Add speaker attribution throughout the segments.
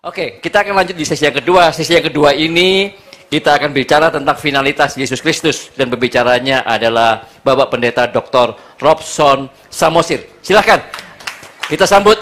Speaker 1: Oke, kita akan lanjut di sesi yang kedua. Sesi yang kedua ini kita akan bicara tentang finalitas Yesus Kristus. Dan pembicaranya adalah Bapak Pendeta Dr. Robson Samosir. Silahkan, kita sambut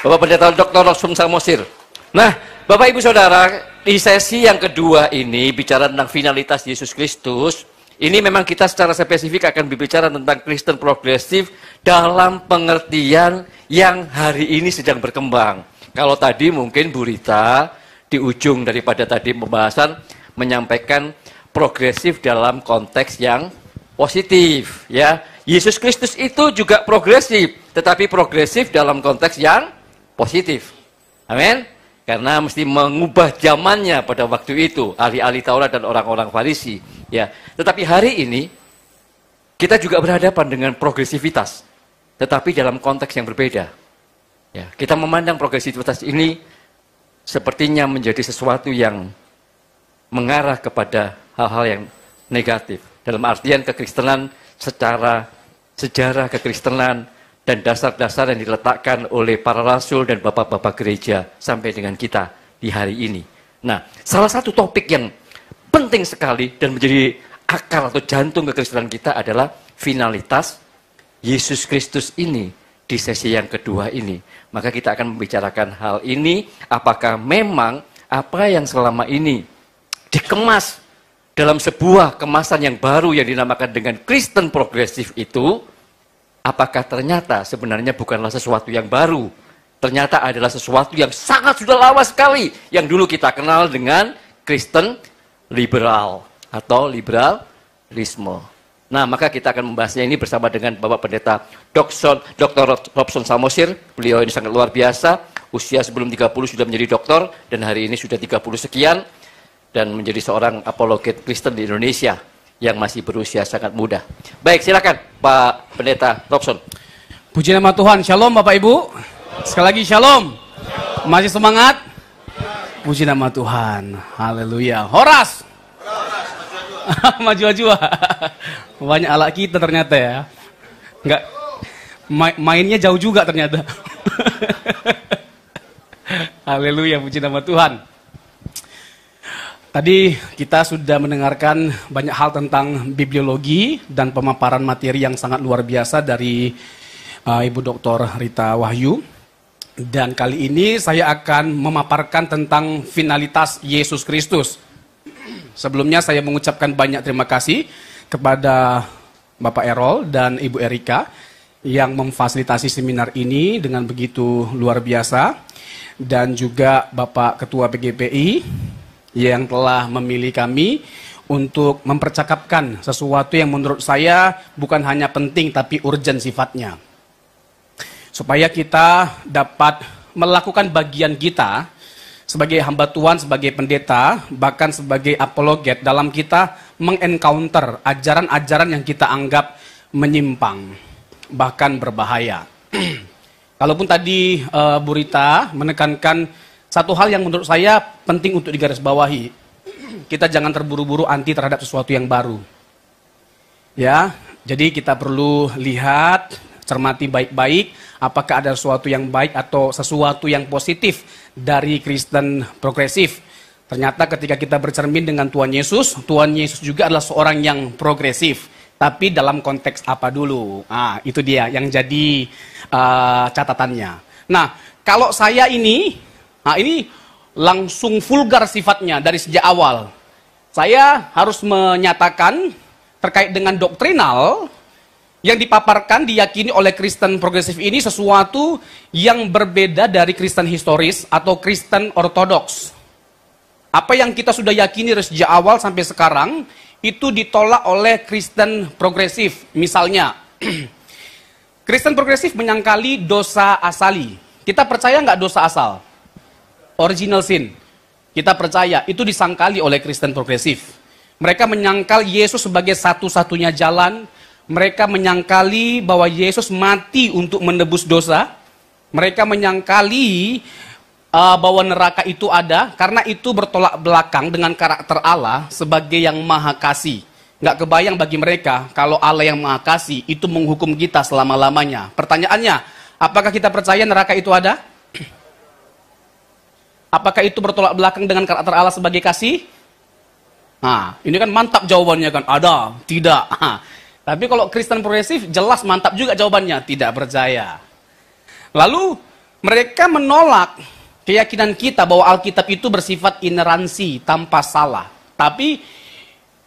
Speaker 1: Bapak Pendeta Dr. Robson Samosir. Nah, Bapak Ibu Saudara, di sesi yang kedua ini bicara tentang finalitas Yesus Kristus. Ini memang kita secara spesifik akan berbicara tentang Kristen progresif dalam pengertian yang hari ini sedang berkembang. Kalau tadi mungkin Bu Rita di ujung daripada tadi pembahasan menyampaikan progresif dalam konteks yang positif, ya. Yesus Kristus itu juga progresif, tetapi progresif dalam konteks yang positif. Amin. Karena mesti mengubah zamannya pada waktu itu, ahli-ahli Taurat dan orang-orang Farisi, ya. Tetapi hari ini kita juga berhadapan dengan progresivitas, tetapi dalam konteks yang berbeda. Ya, kita memandang progresivitas ini sepertinya menjadi sesuatu yang mengarah kepada hal-hal yang negatif. Dalam artian kekristenan secara sejarah kekristenan dan dasar-dasar yang diletakkan oleh para rasul dan bapak-bapak gereja sampai dengan kita di hari ini. Nah, salah satu topik yang penting sekali dan menjadi akar atau jantung kekristenan kita adalah finalitas Yesus Kristus ini di sesi yang kedua ini. Maka kita akan membicarakan hal ini, apakah memang apa yang selama ini dikemas dalam sebuah kemasan yang baru yang dinamakan dengan Kristen progresif itu, apakah ternyata sebenarnya bukanlah sesuatu yang baru. Ternyata adalah sesuatu yang sangat sudah lama sekali, yang dulu kita kenal dengan Kristen liberal atau liberalisme. Nah, maka kita akan membahasnya ini bersama dengan Bapak Pendeta Dr. Robson Samosir. Beliau ini sangat luar biasa, usia sebelum 30 sudah menjadi doktor, dan hari ini sudah 30 sekian, dan menjadi seorang apologet Kristen di Indonesia yang masih berusia sangat muda. Baik, silakan Pak Pendeta Robson.
Speaker 2: Puji nama Tuhan, shalom Bapak Ibu. Sekali lagi shalom. Masih semangat? Puji nama Tuhan, haleluya. Horas! Maju-maju. Banyak alat kita ternyata ya. Enggak mainnya jauh juga ternyata. Haleluya, puji nama Tuhan. Tadi kita sudah mendengarkan banyak hal tentang bibliologi dan pemaparan materi yang sangat luar biasa dari Ibu Dr. Rita Wahyu. Dan kali ini saya akan memaparkan tentang finalitas Yesus Kristus. Sebelumnya saya mengucapkan banyak terima kasih kepada Bapak Errol dan Ibu Erika yang memfasilitasi seminar ini dengan begitu luar biasa. Dan juga Bapak Ketua PGPI yang telah memilih kami untuk mempercakapkan sesuatu yang menurut saya bukan hanya penting tapi urgent sifatnya. Supaya kita dapat melakukan bagian kita sebagai hamba Tuhan, sebagai pendeta, bahkan sebagai apologet dalam kita mengencounter ajaran-ajaran yang kita anggap menyimpang, bahkan berbahaya. Kalaupun tadi Bu Rita menekankan satu hal yang menurut saya penting untuk digarisbawahi, kita jangan terburu-buru anti terhadap sesuatu yang baru. Ya, jadi kita perlu lihat, cermati baik-baik, apakah ada sesuatu yang baik atau sesuatu yang positif dari Kristen progresif. Ternyata ketika kita bercermin dengan Tuhan Yesus juga adalah seorang yang progresif. Tapi dalam konteks apa dulu? Nah, itu dia yang jadi catatannya. Nah, kalau saya ini langsung vulgar sifatnya dari sejak awal. Saya harus menyatakan terkait dengan doktrinal yang dipaparkan, diyakini oleh Kristen progresif ini sesuatu yang berbeda dari Kristen historis atau Kristen ortodoks. Apa yang kita sudah yakini dari sejak awal sampai sekarang, itu ditolak oleh Kristen progresif. Misalnya, Kristen progresif menyangkali dosa asali. Kita percaya nggak dosa asal? Original sin. Kita percaya, itu disangkali oleh Kristen progresif. Mereka menyangkal Yesus sebagai satu-satunya jalan. Mereka menyangkali bahwa Yesus mati untuk menebus dosa. Mereka menyangkali bahwa neraka itu ada, karena itu bertolak belakang dengan karakter Allah sebagai yang maha kasih. Nggak kebayang bagi mereka kalau Allah yang maha kasih itu menghukum kita selama-lamanya. Pertanyaannya, apakah kita percaya neraka itu ada? Apakah itu bertolak belakang dengan karakter Allah sebagai kasih? Nah, ini kan mantap jawabannya kan. Ada, tidak. Tapi kalau Kristen progresif jelas mantap juga jawabannya, tidak percaya. Lalu mereka menolak keyakinan kita bahwa Alkitab itu bersifat ineransi tanpa salah. Tapi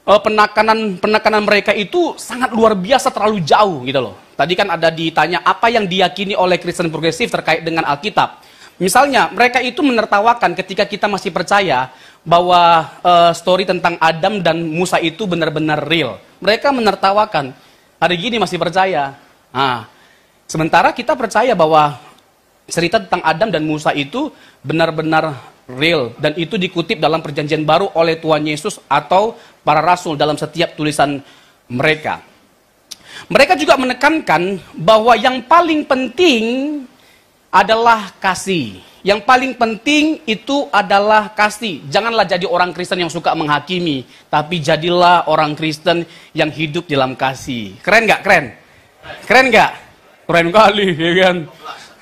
Speaker 2: penekanan mereka itu sangat luar biasa, terlalu jauh gitu loh. Tadi kan ada ditanya apa yang diyakini oleh Kristen progresif terkait dengan Alkitab. Misalnya mereka itu menertawakan ketika kita masih percaya bahwa story tentang Adam dan Musa itu benar-benar real. Mereka menertawakan, hari gini masih percaya. Nah, sementara kita percaya bahwa cerita tentang Adam dan Musa itu benar-benar real. Dan itu dikutip dalam perjanjian baru oleh Tuhan Yesus atau para rasul dalam setiap tulisan mereka. Mereka juga menekankan bahwa yang paling penting adalah kasih. Yang paling penting itu adalah kasih. Janganlah jadi orang Kristen yang suka menghakimi, tapi jadilah orang Kristen yang hidup dalam kasih. Keren nggak? Keren? Keren nggak? Keren kali, ya kan?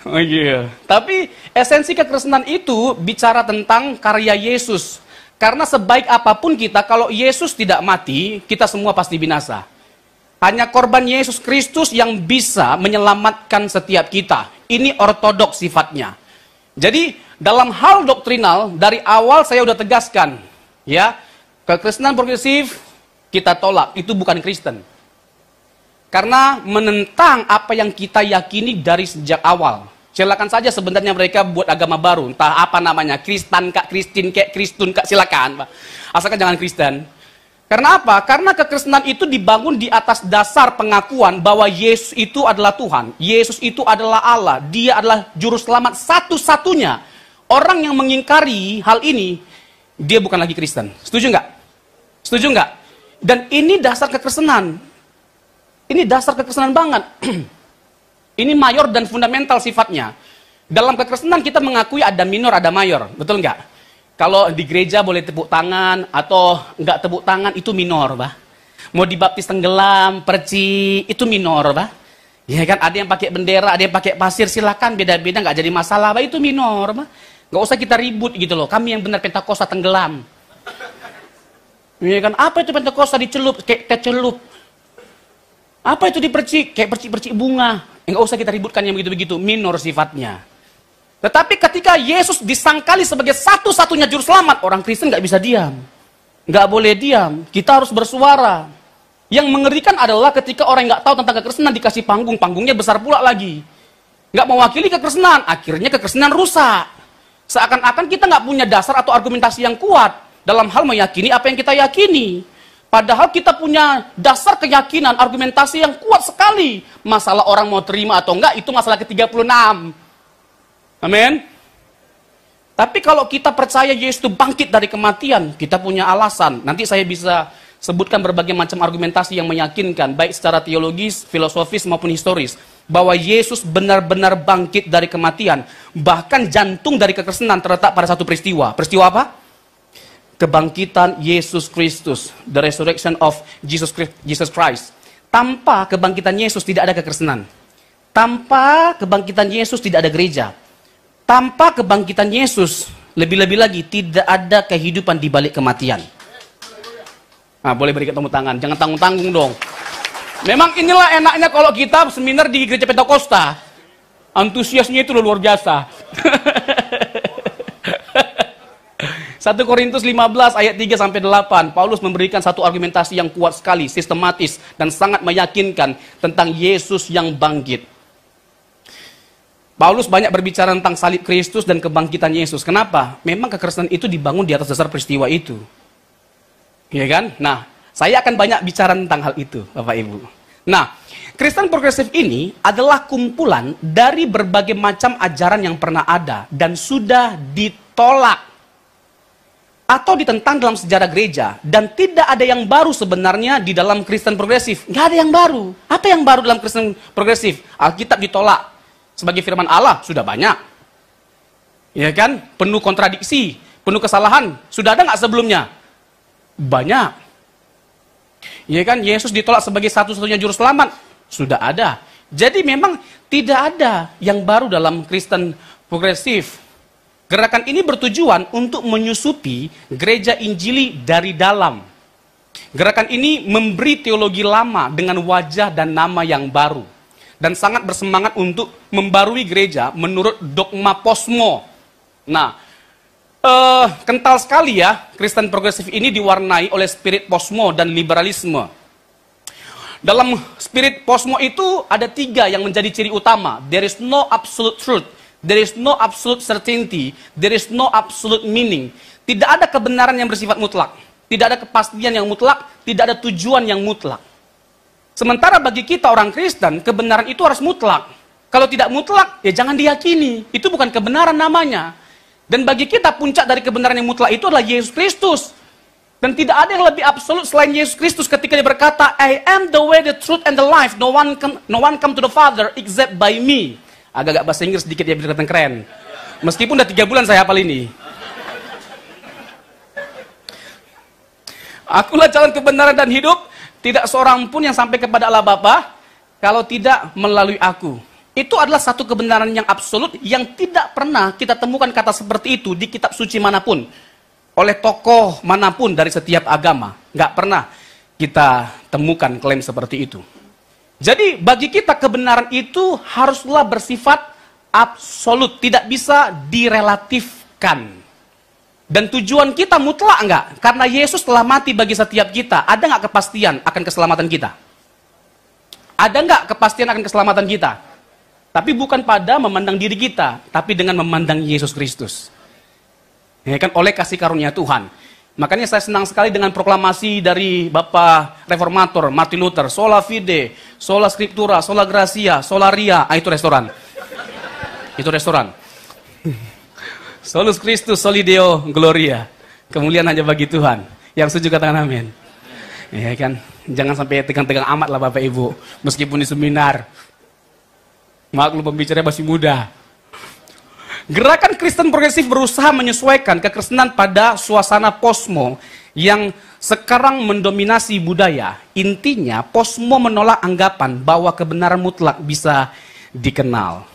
Speaker 2: Oh iya. Tapi esensi kekristenan itu bicara tentang karya Yesus. Karena sebaik apapun kita, kalau Yesus tidak mati, kita semua pasti binasa. Hanya korban Yesus Kristus yang bisa menyelamatkan setiap kita. Ini ortodoks sifatnya. Jadi dalam hal doktrinal dari awal saya udah tegaskan, ya, kekristenan progresif kita tolak, itu bukan Kristen. Karena menentang apa yang kita yakini dari sejak awal. Silakan saja sebenarnya mereka buat agama baru, entah apa namanya, Kristen kak, Kristin kak, Kristun kak, silakan, Pak. Asalkan jangan Kristen. Karena apa? Karena kekristenan itu dibangun di atas dasar pengakuan bahwa Yesus itu adalah Tuhan. Yesus itu adalah Allah. Dia adalah juru selamat satu-satunya. Orang yang mengingkari hal ini, dia bukan lagi Kristen. Setuju nggak? Setuju nggak? Dan ini dasar kekristenan. Ini dasar kekristenan banget. Ini mayor dan fundamental sifatnya. Dalam kekristenan kita mengakui ada minor, ada mayor. Betul nggak? Kalau di gereja boleh tepuk tangan atau nggak tepuk tangan itu minor, bah. Mau dibaptis tenggelam, perci, itu minor, bah. Ya kan, ada yang pakai bendera, ada yang pakai pasir, silakan beda-beda, nggak jadi masalah, bah. Itu minor, bah. Nggak usah kita ribut gitu loh. Kami yang benar Pentakosta tenggelam. Ya kan, apa itu Pentakosta dicelup, kayak kecelup. Apa itu dipercik, kayak percik-percik bunga. Nggak usah kita ributkan yang begitu-begitu, minor sifatnya. Tetapi ketika Yesus disangkali sebagai satu-satunya juru selamat, orang Kristen nggak bisa diam. Nggak boleh diam, kita harus bersuara. Yang mengerikan adalah ketika orang nggak tahu tentang kekristenan dikasih panggung, panggungnya besar pula lagi. Nggak mewakili kekristenan, akhirnya kekristenan rusak. Seakan-akan kita nggak punya dasar atau argumentasi yang kuat dalam hal meyakini apa yang kita yakini. Padahal kita punya dasar keyakinan, argumentasi yang kuat sekali. Masalah orang mau terima atau enggak, itu masalah ke-36. Amin. Tapi kalau kita percaya Yesus itu bangkit dari kematian, kita punya alasan. Nanti saya bisa sebutkan berbagai macam argumentasi yang meyakinkan, baik secara teologis, filosofis maupun historis, bahwa Yesus benar-benar bangkit dari kematian. Bahkan jantung dari kekristenan terletak pada satu peristiwa. Peristiwa apa? Kebangkitan Yesus Kristus, the resurrection of Jesus Christ. Tanpa kebangkitan Yesus tidak ada kekristenan. Tanpa kebangkitan Yesus tidak ada gereja. Tanpa kebangkitan Yesus, lebih-lebih lagi, tidak ada kehidupan di balik kematian. Nah, boleh berikan tepuk tangan, jangan tanggung-tanggung dong. Memang inilah enaknya kalau kita seminar di gereja Pentakosta. Antusiasnya itu luar biasa. 1 Korintus 15 ayat 3-8, Paulus memberikan satu argumentasi yang kuat sekali, sistematis, dan sangat meyakinkan tentang Yesus yang bangkit. Paulus banyak berbicara tentang salib Kristus dan kebangkitan Yesus. Kenapa? Memang kekristenan itu dibangun di atas dasar peristiwa itu. Ya kan? Nah, saya akan banyak bicara tentang hal itu, Bapak Ibu. Nah, Kristen progresif ini adalah kumpulan dari berbagai macam ajaran yang pernah ada dan sudah ditolak atau ditentang dalam sejarah gereja. Dan tidak ada yang baru sebenarnya di dalam Kristen progresif. Nggak ada yang baru. Apa yang baru dalam Kristen progresif? Alkitab ditolak. Sebagai firman Allah, sudah banyak. Ya kan? Penuh kontradiksi, penuh kesalahan. Sudah ada nggak sebelumnya? Banyak. Ya kan? Yesus ditolak sebagai satu-satunya juru selamat. Sudah ada. Jadi memang tidak ada yang baru dalam Kristen progresif. Gerakan ini bertujuan untuk menyusupi gereja Injili dari dalam. Gerakan ini memberi teologi lama dengan wajah dan nama yang baru. Dan sangat bersemangat untuk membarui gereja menurut dogma posmo. Nah, kental sekali ya, Kristen progresif ini diwarnai oleh spirit posmo dan liberalisme. Dalam spirit posmo itu ada 3 yang menjadi ciri utama. There is no absolute truth. There is no absolute certainty. There is no absolute meaning. Tidak ada kebenaran yang bersifat mutlak. Tidak ada kepastian yang mutlak. Tidak ada tujuan yang mutlak. Sementara bagi kita orang Kristen, kebenaran itu harus mutlak. Kalau tidak mutlak, ya jangan diyakini. Itu bukan kebenaran namanya. Dan bagi kita, puncak dari kebenaran yang mutlak itu adalah Yesus Kristus. Dan tidak ada yang lebih absolut selain Yesus Kristus ketika dia berkata, I am the way, the truth, and the life. No one come to the Father except by me. Agak-agak bahasa Inggris sedikit ya, biar kelihatan keren. Meskipun udah 3 bulan saya hafal ini. Akulah jalan kebenaran dan hidup. Tidak seorang pun yang sampai kepada Allah Bapa kalau tidak melalui aku. Itu adalah satu kebenaran yang absolut yang tidak pernah kita temukan kata seperti itu di kitab suci manapun. Oleh tokoh manapun dari setiap agama. Nggak pernah kita temukan klaim seperti itu. Jadi bagi kita kebenaran itu haruslah bersifat absolut. Tidak bisa direlatifkan. Dan tujuan kita mutlak enggak? Karena Yesus telah mati bagi setiap kita. Ada nggak kepastian akan keselamatan kita? Ada nggak kepastian akan keselamatan kita? Tapi bukan pada memandang diri kita, tapi dengan memandang Yesus Kristus. Ya kan, oleh kasih karunia Tuhan. Makanya saya senang sekali dengan proklamasi dari Bapak Reformator Martin Luther, sola fide, sola scriptura, sola gratia, sola ria. Itu restoran. Itu restoran. Solus Christus, soli Deo, gloria. Kemuliaan hanya bagi Tuhan. Yang setuju katakan amin. Ya kan, jangan sampai tegang-tegang amat lah Bapak Ibu. Meskipun di seminar. Maklum pembicaranya masih muda. Gerakan Kristen progresif berusaha menyesuaikan kekristenan pada suasana posmo yang sekarang mendominasi budaya. Intinya, posmo menolak anggapan bahwa kebenaran mutlak bisa dikenal.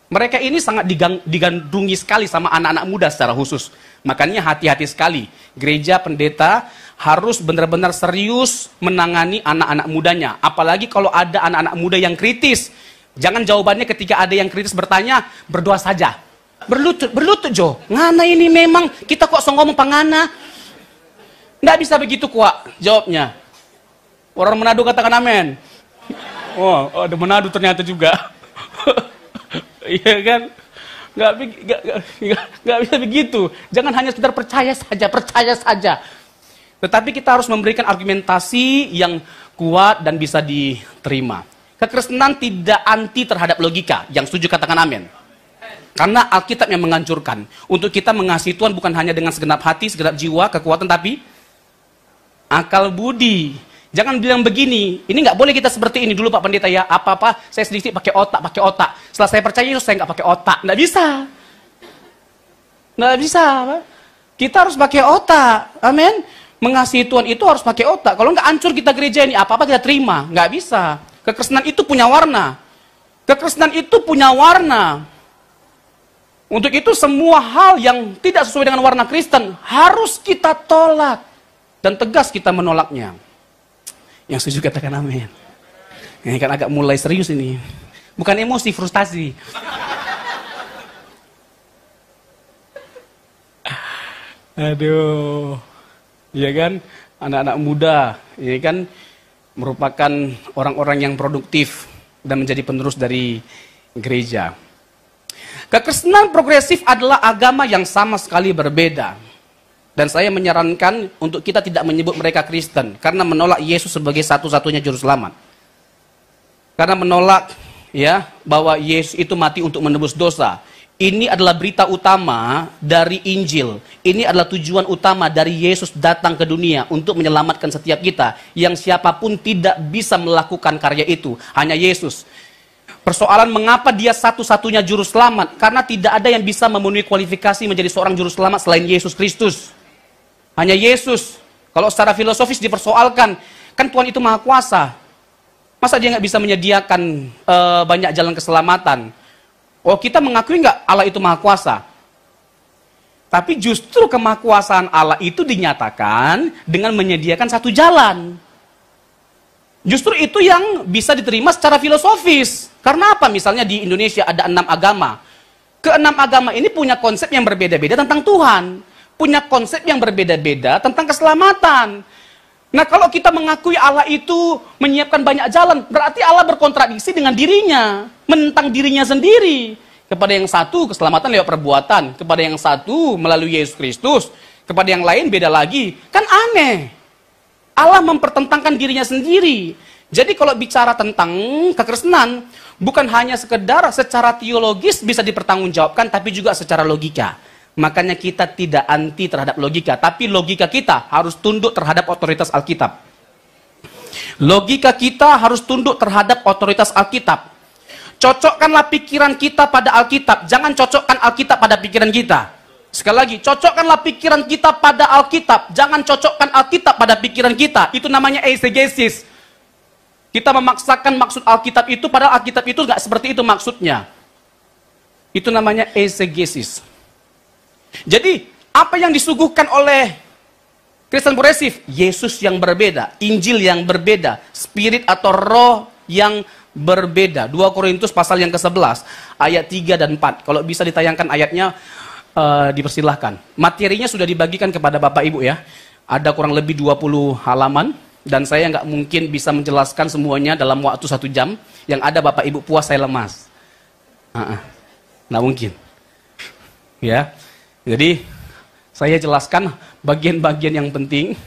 Speaker 2: Mereka ini sangat digandrungi sekali sama anak-anak muda secara khusus. Makanya hati-hati sekali. Gereja pendeta harus benar-benar serius menangani anak-anak mudanya. Apalagi kalau ada anak-anak muda yang kritis. Jangan jawabannya ketika ada yang kritis bertanya, berdoa saja. Berlutut Jo. Ngana ini memang, kita kok ngomong pangana. Nggak bisa begitu kuat jawabnya. Orang Manado katakan amin. Oh, ada Manado ternyata juga. Iya kan? Nggak bisa begitu. Jangan hanya sekedar percaya saja. Tetapi kita harus memberikan argumentasi yang kuat dan bisa diterima. Kekristenan tidak anti terhadap logika. Yang setuju katakan amin. Karena Alkitab yang menganjurkan untuk kita mengasihi Tuhan bukan hanya dengan segenap hati, segenap jiwa, kekuatan, tapi akal budi. Jangan bilang begini, ini nggak boleh kita seperti ini dulu Pak Pendeta ya, apa-apa saya sedikit pakai otak. Setelah saya percaya Yesus saya nggak pakai otak, nggak bisa. Pak. Kita harus pakai otak, amin. Mengasihi Tuhan itu harus pakai otak. Kalau nggak hancur kita gereja ini, apa-apa kita terima, nggak bisa. Kekristenan itu punya warna. Untuk itu semua hal yang tidak sesuai dengan warna Kristen harus kita tolak. Dan tegas kita menolaknya. Yang setuju katakan amin. Ini kan agak mulai serius ini. Bukan emosi, frustasi. Aduh. Iya kan? Anak-anak muda. Ini kan merupakan orang-orang yang produktif. Dan menjadi penerus dari gereja. Kekristenan progresif adalah agama yang sama sekali berbeda. Dan saya menyarankan untuk kita tidak menyebut mereka Kristen. Karena menolak Yesus sebagai satu-satunya juru selamat. Karena menolak ya bahwa Yesus itu mati untuk menebus dosa. Ini adalah berita utama dari Injil. Ini adalah tujuan utama dari Yesus datang ke dunia untuk menyelamatkan setiap kita. Yang siapapun tidak bisa melakukan karya itu. Hanya Yesus. Persoalan mengapa dia satu-satunya juru selamat? Karena tidak ada yang bisa memenuhi kualifikasi menjadi seorang juru selamat selain Yesus Kristus. Hanya Yesus. Kalau secara filosofis dipersoalkan, kan Tuhan itu maha kuasa. Masa dia nggak bisa menyediakan banyak jalan keselamatan? Oh, kita mengakui nggak Allah itu maha kuasa? Tapi justru kemahakuasaan Allah itu dinyatakan dengan menyediakan satu jalan. Justru itu yang bisa diterima secara filosofis. Karena apa? Misalnya di Indonesia ada 6 agama. Ke-6 agama ini punya konsep yang berbeda-beda tentang Tuhan. Punya konsep yang berbeda-beda tentang keselamatan. Nah, kalau kita mengakui Allah itu menyiapkan banyak jalan, berarti Allah berkontradiksi dengan dirinya. Menentang dirinya sendiri. Kepada yang satu, keselamatan lewat perbuatan. Kepada yang satu, melalui Yesus Kristus. Kepada yang lain, beda lagi. Kan aneh. Allah mempertentangkan dirinya sendiri. Jadi kalau bicara tentang kekristenan, bukan hanya sekedar secara teologis bisa dipertanggungjawabkan, tapi juga secara logika. Makanya kita tidak anti terhadap logika, tapi logika kita harus tunduk terhadap otoritas Alkitab. Logika kita harus tunduk terhadap otoritas Alkitab. Cocokkanlah pikiran kita pada Alkitab, jangan cocokkan Alkitab pada pikiran kita. Sekali lagi, cocokkanlah pikiran kita pada Alkitab, jangan cocokkan Alkitab pada pikiran kita. Itu namanya eisegesis. Kita memaksakan maksud Alkitab itu, padahal Alkitab itu nggak seperti itu maksudnya. Itu namanya eisegesis. Jadi, apa yang disuguhkan oleh Kristen progresif? Yesus yang berbeda, Injil yang berbeda, Spirit atau Roh yang berbeda. 2 Korintus pasal yang ke-11, ayat 3 dan 4. Kalau bisa ditayangkan ayatnya, dipersilahkan. Materinya sudah dibagikan kepada Bapak Ibu ya. Ada kurang lebih 20 halaman. Dan saya nggak mungkin bisa menjelaskan semuanya dalam waktu 1 jam. Yang ada Bapak Ibu puas, saya lemas. Nggak mungkin. Ya. Jadi, saya jelaskan bagian-bagian yang penting.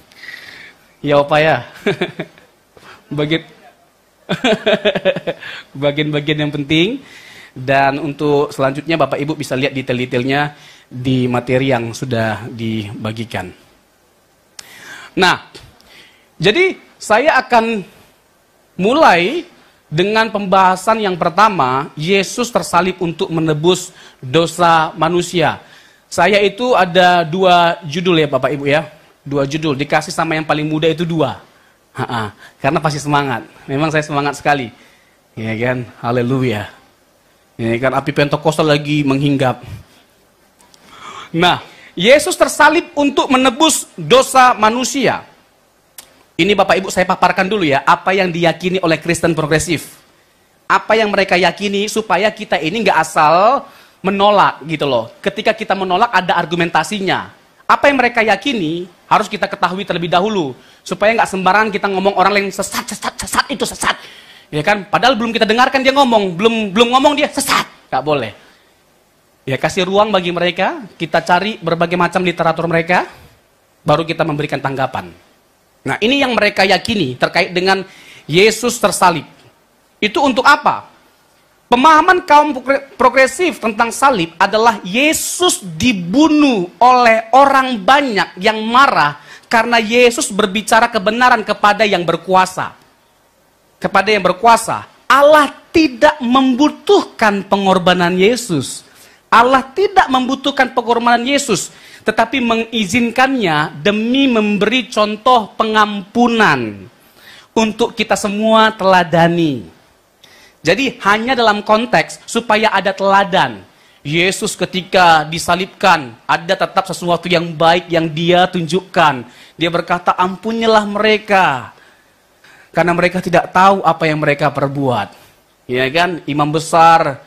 Speaker 2: Ya Bapak ya. Bagian-bagian yang penting. Dan untuk selanjutnya Bapak Ibu bisa lihat detail-detailnya di materi yang sudah dibagikan. Nah, jadi saya akan mulai dengan pembahasan yang pertama, Yesus tersalib untuk menebus dosa manusia. Saya itu ada 2 judul ya Bapak Ibu ya. 2 judul, dikasih sama yang paling muda itu 2. Karena pasti semangat. Memang saya semangat sekali. Ya kan, haleluya. Ini kan api Pentekostal lagi menghinggap. Nah, Yesus tersalib untuk menebus dosa manusia. Ini Bapak Ibu saya paparkan dulu ya, apa yang diyakini oleh Kristen progresif. Apa yang mereka yakini supaya kita ini nggak asal menolak gitu loh. Ketika kita menolak ada argumentasinya. Apa yang mereka yakini harus kita ketahui terlebih dahulu. Supaya nggak sembarangan kita ngomong orang lain sesat itu sesat. Ya kan, padahal belum kita dengarkan dia ngomong, belum ngomong dia sesat, nggak boleh. Ya kasih ruang bagi mereka, kita cari berbagai macam literatur mereka, baru kita memberikan tanggapan. Nah ini yang mereka yakini terkait dengan Yesus tersalib. Itu untuk apa? Pemahaman kaum progresif tentang salib adalah Yesus dibunuh oleh orang banyak yang marah karena Yesus berbicara kebenaran kepada yang berkuasa. Kepada yang berkuasa, Allah tidak membutuhkan pengorbanan Yesus. Allah tidak membutuhkan pengorbanan Yesus, tetapi mengizinkannya demi memberi contoh pengampunan untuk kita semua teladani. Jadi hanya dalam konteks supaya ada teladan. Yesus ketika disalibkan, ada tetap sesuatu yang baik yang dia tunjukkan. Dia berkata, ampunilah mereka. Karena mereka tidak tahu apa yang mereka perbuat. Ya kan, imam besar,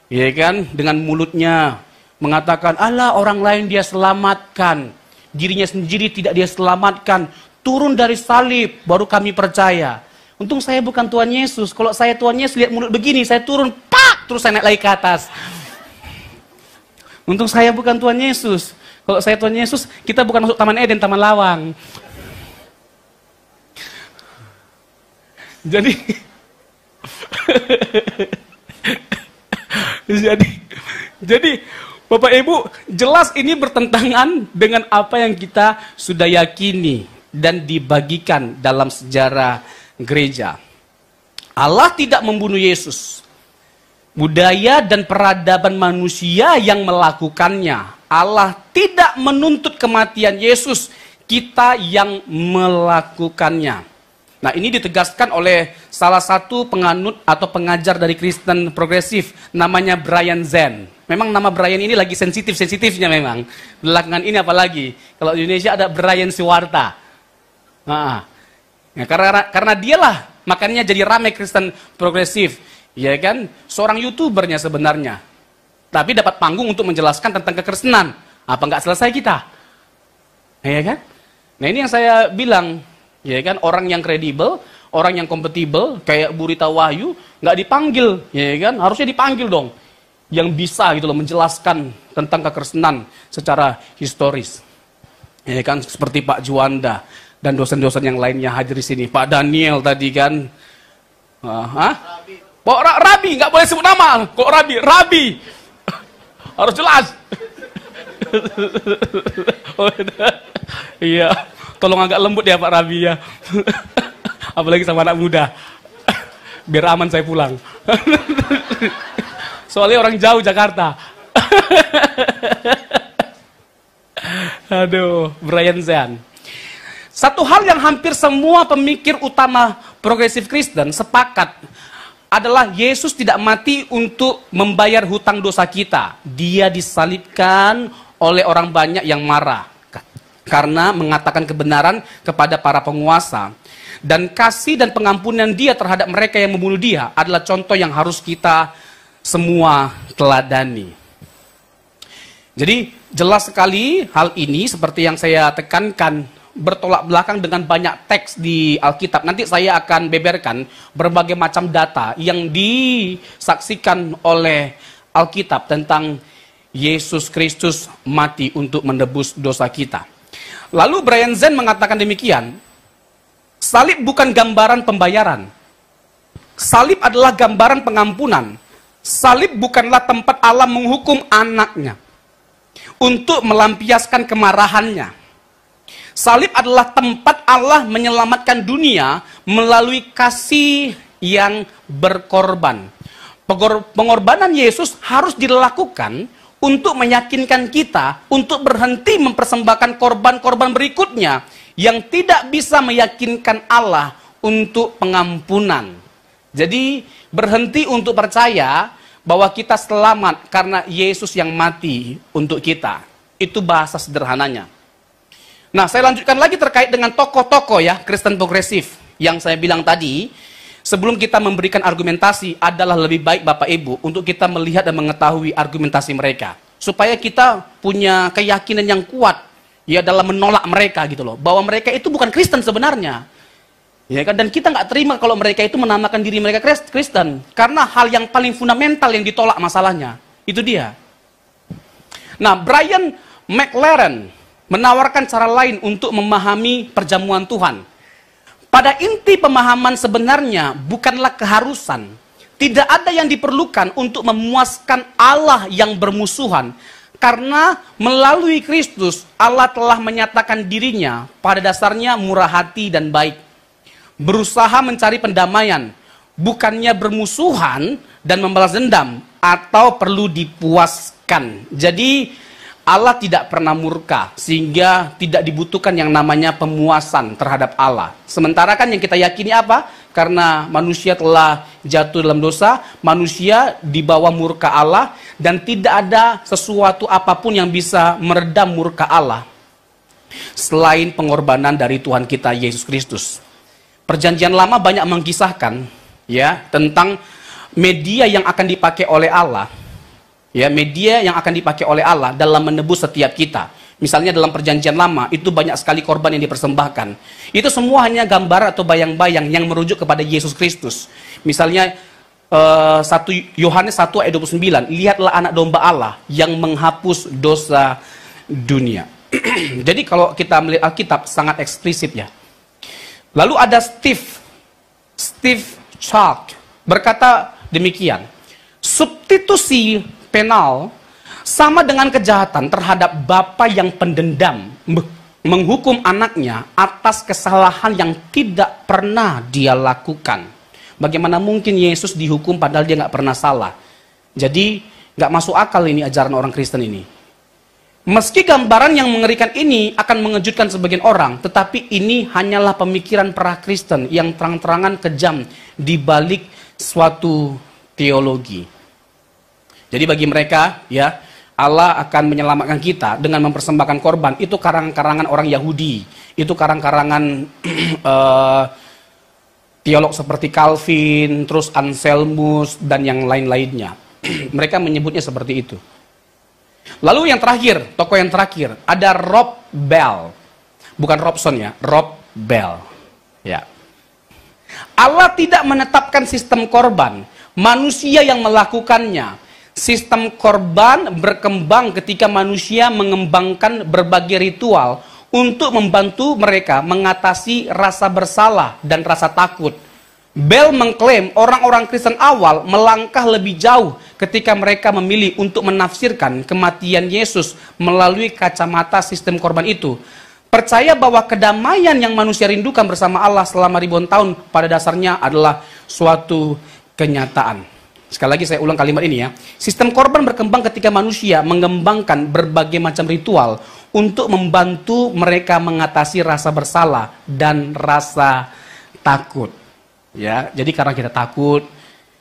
Speaker 2: ya kan, dengan mulutnya mengatakan, Allah orang lain dia selamatkan. Dirinya sendiri tidak dia selamatkan. Turun dari salib, baru kami percaya. Untung saya bukan Tuhan Yesus. Kalau saya Tuhan Yesus, lihat mulut begini, saya turun, pak, terus saya naik lagi ke atas. Untung saya bukan Tuhan Yesus. Kalau saya Tuhan Yesus, kita bukan masuk Taman Eden, Taman Lawang. Jadi Bapak Ibu, jelas ini bertentangan dengan apa yang kita sudah yakini dan dibagikan dalam sejarah gereja. Allah tidak membunuh Yesus. Budaya dan peradaban manusia yang melakukannya. Allah tidak menuntut kematian Yesus, kita yang melakukannya. Nah, ini ditegaskan oleh salah satu penganut atau pengajar dari Kristen progresif, namanya Brian Zahnd. Memang nama Brian ini lagi sensitif-sensitifnya memang. Belakangan ini apalagi, kalau di Indonesia ada Brian Siwarta. Nah, ya, karena dialah, makanya jadi ramai Kristen progresif. Ya kan, seorang YouTubernya sebenarnya. Tapi dapat panggung untuk menjelaskan tentang kekristenan. Apa nggak selesai kita? Ya kan? Nah, ini yang saya bilang. Ya kan, orang yang kredibel, orang yang kompatibel, kayak Bu Rita Wahyu, nggak dipanggil, ya kan, harusnya dipanggil dong, yang bisa gitu loh menjelaskan tentang kekristenan secara historis, ya kan, seperti Pak Juanda dan dosen-dosen yang lainnya hadir di sini, Pak Daniel tadi kan, Rabi, nggak boleh sebut nama, kok Rabi, harus jelas, iya. Tolong agak lembut ya Pak Rabi ya. Apalagi sama anak muda. Biar aman saya pulang. Soalnya orang jauh Jakarta. Aduh, Brian Zahnd. Satu hal yang hampir semua pemikir utama progresif Kristen sepakat adalah Yesus tidak mati untuk membayar hutang dosa kita. Dia disalibkan oleh orang banyak yang marah karena mengatakan kebenaran kepada para penguasa. Dan kasih dan pengampunan dia terhadap mereka yang membunuh dia adalah contoh yang harus kita semua teladani. Jadi jelas sekali hal ini seperti yang saya tekankan bertolak belakang dengan banyak teks di Alkitab. Nanti saya akan beberkan berbagai macam data yang disaksikan oleh Alkitab tentang Yesus Kristus mati untuk menebus dosa kita. Lalu Brian Zahnd mengatakan demikian, salib bukan gambaran pembayaran. Salib adalah gambaran pengampunan. Salib bukanlah tempat Allah menghukum anaknya untuk melampiaskan kemarahannya. Salib adalah tempat Allah menyelamatkan dunia melalui kasih yang berkorban. Pengorbanan Yesus harus dilakukan untuk meyakinkan kita untuk berhenti mempersembahkan korban-korban berikutnya yang tidak bisa meyakinkan Allah untuk pengampunan. Jadi berhenti untuk percaya bahwa kita selamat karena Yesus yang mati untuk kita. Itu bahasa sederhananya. Nah, saya lanjutkan lagi terkait dengan tokoh-tokoh ya Kristen progresif yang saya bilang tadi. Sebelum kita memberikan argumentasi, adalah lebih baik Bapak Ibu untuk kita melihat dan mengetahui argumentasi mereka. Supaya kita punya keyakinan yang kuat ya dalam menolak mereka gitu loh. Bahwa mereka itu bukan Kristen sebenarnya. Ya kan? Dan kita nggak terima kalau mereka itu menamakan diri mereka Kristen. Karena hal yang paling fundamental yang ditolak masalahnya. Itu dia. Nah, Brian McLaren menawarkan cara lain untuk memahami perjamuan Tuhan. Pada inti pemahaman sebenarnya bukanlah keharusan. Tidak ada yang diperlukan untuk memuaskan Allah yang bermusuhan. Karena melalui Kristus, Allah telah menyatakan dirinya pada dasarnya murah hati dan baik. Berusaha mencari pendamaian, bukannya bermusuhan dan membalas dendam, atau perlu dipuaskan. Jadi, Allah tidak pernah murka, sehingga tidak dibutuhkan yang namanya pemuasan terhadap Allah. Sementara kan yang kita yakini apa? Karena manusia telah jatuh dalam dosa, manusia di bawah murka Allah, dan tidak ada sesuatu apapun yang bisa meredam murka Allah selain pengorbanan dari Tuhan kita Yesus Kristus. Perjanjian Lama banyak mengisahkan ya tentang media yang akan dipakai oleh Allah. Ya, media yang akan dipakai oleh Allah dalam menebus setiap kita. Misalnya dalam perjanjian lama, itu banyak sekali korban yang dipersembahkan. Itu semua hanya gambar atau bayang-bayang yang merujuk kepada Yesus Kristus. Misalnya, 1 Yohanes 1 ayat 29, lihatlah anak domba Allah yang menghapus dosa dunia. Jadi kalau kita melihat Alkitab, sangat eksplisit ya. Lalu ada Steve Chalk berkata demikian, substitusi penal sama dengan kejahatan terhadap bapa yang pendendam menghukum anaknya atas kesalahan yang tidak pernah dia lakukan. Bagaimana mungkin Yesus dihukum padahal dia nggak pernah salah? Jadi nggak masuk akal ini ajaran orang Kristen ini. Meski gambaran yang mengerikan ini akan mengejutkan sebagian orang, tetapi ini hanyalah pemikiran pra-Kristen yang terang-terangan kejam di balik suatu teologi. Jadi bagi mereka, ya, Allah akan menyelamatkan kita dengan mempersembahkan korban. Itu karang-karangan orang Yahudi. Itu karang-karangan teolog seperti Calvin, terus Anselmus, dan yang lain-lainnya. Mereka menyebutnya seperti itu. Lalu yang terakhir, tokoh yang terakhir, ada Rob Bell. Bukan Robson ya, Rob Bell. Ya. Allah tidak menetapkan sistem korban, manusia yang melakukannya. Sistem korban berkembang ketika manusia mengembangkan berbagai ritual untuk membantu mereka mengatasi rasa bersalah dan rasa takut. Bell mengklaim orang-orang Kristen awal melangkah lebih jauh ketika mereka memilih untuk menafsirkan kematian Yesus melalui kacamata sistem korban itu. Percaya bahwa kedamaian yang manusia rindukan bersama Allah selama ribuan tahun pada dasarnya adalah suatu kenyataan. Sekali lagi saya ulang kalimat ini ya. Sistem korban berkembang ketika manusia mengembangkan berbagai macam ritual untuk membantu mereka mengatasi rasa bersalah dan rasa takut. Ya, jadi karena kita takut,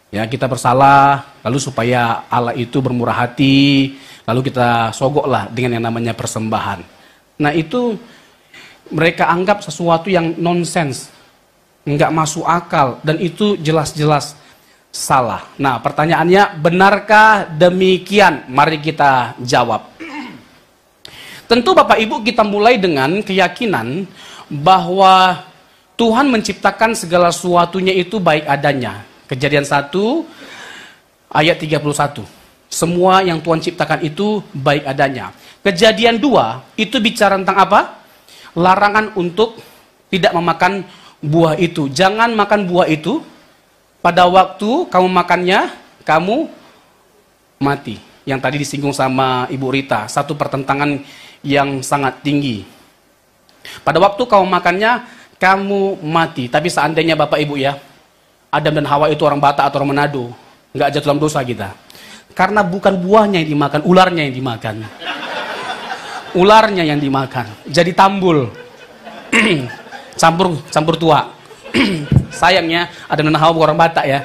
Speaker 2: ya kita bersalah, lalu supaya Allah itu bermurah hati, lalu kita sogoklah dengan yang namanya persembahan. Nah itu mereka anggap sesuatu yang nonsens, nggak masuk akal, dan itu jelas-jelas salah. Nah pertanyaannya, benarkah demikian? Mari kita jawab. Tentu Bapak Ibu kita mulai dengan keyakinan bahwa Tuhan menciptakan segala sesuatunya itu baik adanya. Kejadian 1 ayat 31. Semua yang Tuhan ciptakan itu baik adanya. Kejadian 2 itu bicara tentang apa? Larangan untuk tidak memakan buah itu. Jangan makan buah itu. Pada waktu kamu makannya, kamu mati. Yang tadi disinggung sama Ibu Rita. Satu pertentangan yang sangat tinggi. Pada waktu kamu makannya, kamu mati. Tapi seandainya Bapak Ibu ya, Adam dan Hawa itu orang Batak atau orang Manado, nggak jatuh dalam dosa kita. Karena bukan buahnya yang dimakan, ularnya yang dimakan. Ularnya yang dimakan. Jadi tambul. campur tua. Sayangnya Adam dan Hawa bukan orang Batak ya.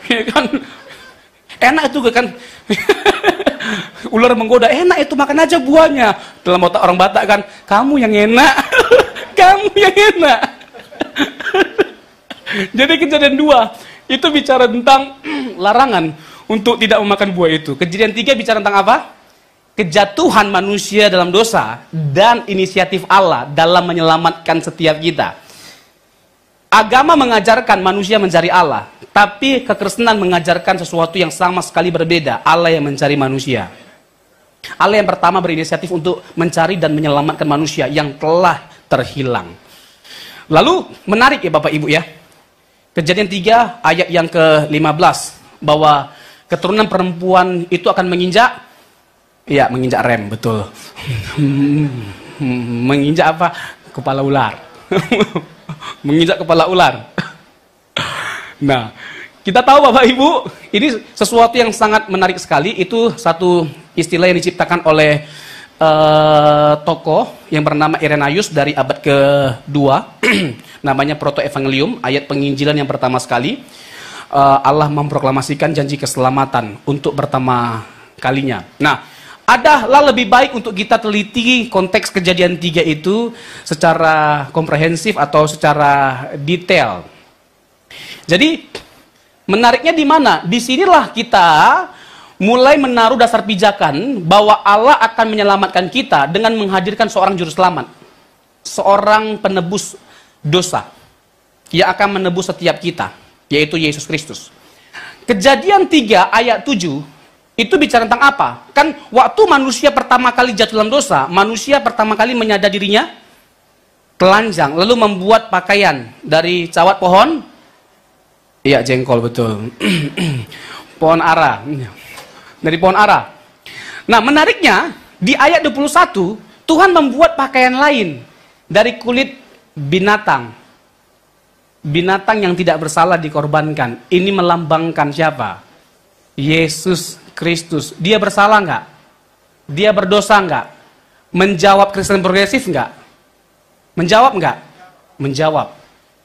Speaker 2: Ya kan? Enak itu kan. Ular menggoda, enak itu makan aja buahnya. Dalam otak orang Batak kan, kamu yang enak. Kamu yang enak. Jadi kejadian 2 itu bicara tentang larangan untuk tidak memakan buah itu. Kejadian 3 bicara tentang apa? Kejatuhan manusia dalam dosa dan inisiatif Allah dalam menyelamatkan setiap kita. Agama mengajarkan manusia mencari Allah, tapi kekristenan mengajarkan sesuatu yang sama sekali berbeda. Allah yang mencari manusia. Allah yang pertama berinisiatif untuk mencari dan menyelamatkan manusia yang telah terhilang. Lalu menarik ya Bapak Ibu ya. Kejadian 3 ayat yang ke-15 bahwa keturunan perempuan itu akan menginjak rem, betul. Menginjak apa? Kepala ular. Menginjak kepala ular. Nah, kita tahu Bapak Ibu, ini sesuatu yang sangat menarik sekali. Itu satu istilah yang diciptakan oleh tokoh yang bernama Irenaeus dari abad ke-2. Namanya Proto-Evangelium, ayat penginjilan yang pertama sekali. Allah memproklamasikan janji keselamatan untuk pertama kalinya. Nah, adalah lebih baik untuk kita teliti konteks kejadian 3 itu secara komprehensif atau secara detail. Jadi, menariknya di mana? Disinilah kita mulai menaruh dasar pijakan bahwa Allah akan menyelamatkan kita dengan menghadirkan seorang juru selamat. Seorang penebus dosa yang akan menebus setiap kita, yaitu Yesus Kristus. Kejadian 3 ayat 7 itu bicara tentang apa? Kan waktu manusia pertama kali jatuh dalam dosa, manusia pertama kali menyadari dirinya telanjang, lalu membuat pakaian dari cawat pohon. Iya, jengkol, betul. Pohon ara. Dari pohon ara. Nah, menariknya di ayat 21 Tuhan membuat pakaian lain dari kulit binatang. Binatang yang tidak bersalah dikorbankan. Ini melambangkan siapa? Yesus Kristus. Dia bersalah nggak? Dia berdosa enggak? Menjawab Kristen progresif enggak? Menjawab enggak? Menjawab.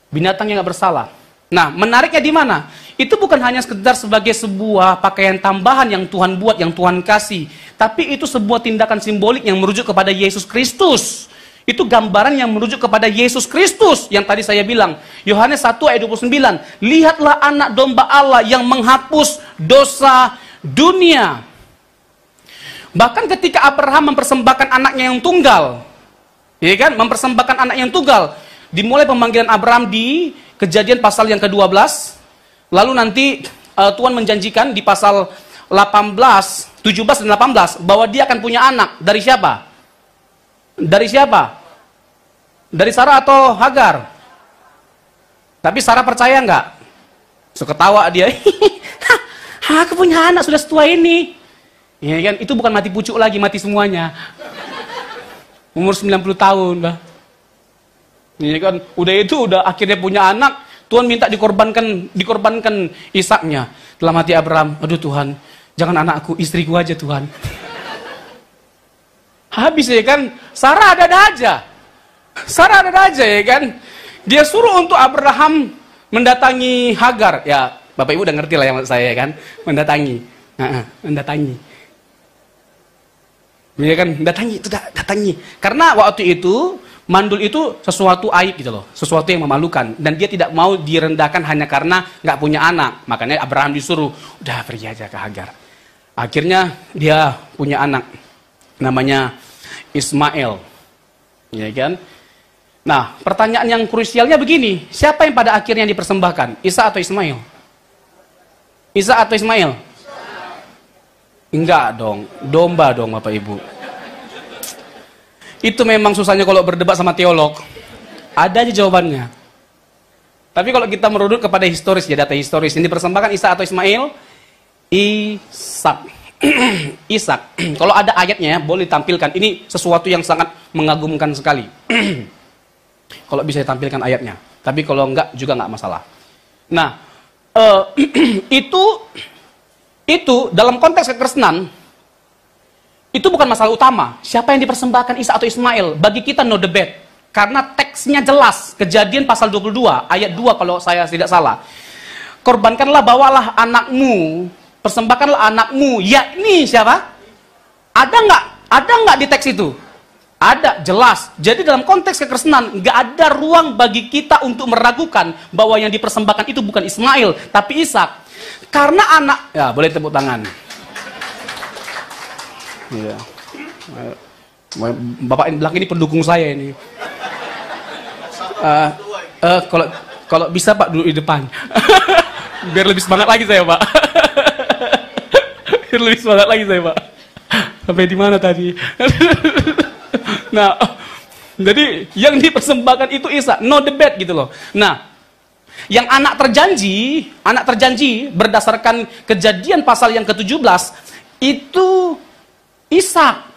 Speaker 2: Binatang yang enggak bersalah. Nah, menariknya di mana? Itu bukan hanya sekedar sebagai sebuah pakaian tambahan yang Tuhan buat, yang Tuhan kasih. Tapi itu sebuah tindakan simbolik yang merujuk kepada Yesus Kristus. Itu gambaran yang merujuk kepada Yesus Kristus. Yang tadi saya bilang, Yohanes 1 ayat 29. Lihatlah anak domba Allah yang menghapus dosa dunia. Bahkan ketika Abraham mempersembahkan anaknya yang tunggal. Ya kan? Mempersembahkan anak yang tunggal. Dimulai pemanggilan Abraham di Kejadian pasal yang ke-12. Lalu nanti Tuhan menjanjikan di pasal 18, 17 dan 18 bahwa dia akan punya anak. Dari siapa? Dari siapa? Dari Sarah atau Hagar? Tapi Sarah percaya nggak? So ketawa dia. Aku punya anak sudah setua ini. Ya kan? Itu bukan mati pucuk lagi, mati semuanya. Umur 90 tahun, Bah. Ini kan udah akhirnya punya anak, Tuhan minta dikorbankan Ishaknya. Dalam hati Abraham, aduh Tuhan, jangan anakku, istriku aja Tuhan. Habis ya kan, Sarah ada aja. Sarah ada aja ya kan. Dia suruh untuk Abraham mendatangi Hagar. Ya, Bapak Ibu udah ngerti lah yang saya kan, mendatangi. Mendatangi. Ya kan, datangi. Karena waktu itu mandul itu sesuatu aib gitu loh, sesuatu yang memalukan, dan dia tidak mau direndahkan hanya karena nggak punya anak. Makanya Abraham disuruh, udah pergi aja ke Hagar. Akhirnya dia punya anak, namanya Ismail, ya kan? Nah, pertanyaan yang krusialnya begini, siapa yang pada akhirnya dipersembahkan, Isa atau Ismail? Isa atau Ismail? Enggak dong, domba dong Bapak Ibu. Itu memang susahnya kalau berdebat sama teolog. Ada aja jawabannya. Tapi kalau kita merunut kepada historis, ya data historis, yang dipersembahkan Isa atau Ismail? Ishak. Ishak. Kalau ada ayatnya, boleh ditampilkan. Ini sesuatu yang sangat mengagumkan sekali. Kalau bisa ditampilkan ayatnya. Tapi kalau enggak, juga enggak masalah. Nah, itu dalam konteks kekristenan, itu bukan masalah utama. Siapa yang dipersembahkan, Isa atau Ismail? Bagi kita no debate. Karena teksnya jelas. Kejadian pasal 22, ayat 2 kalau saya tidak salah. Korbankanlah, bawalah anakmu. Persembahkanlah anakmu. Yakni siapa? Ada nggak di teks itu? Ada, jelas. Jadi dalam konteks kekristenan, nggak ada ruang bagi kita untuk meragukan bahwa yang dipersembahkan itu bukan Ismail, tapi Ishak. Karena anak... Ya, boleh tepuk tangan. Iya. Bapak yang belakang ini pendukung saya ini. Kalau bisa Pak duduk di depan. Biar lebih semangat lagi saya, Pak. Biar lebih semangat lagi saya, Pak. Sampai di mana tadi? Nah, jadi yang dipersembahkan itu Isa, no debate gitu loh. Nah, yang anak terjanji berdasarkan Kejadian pasal yang ke-17 itu Ishak.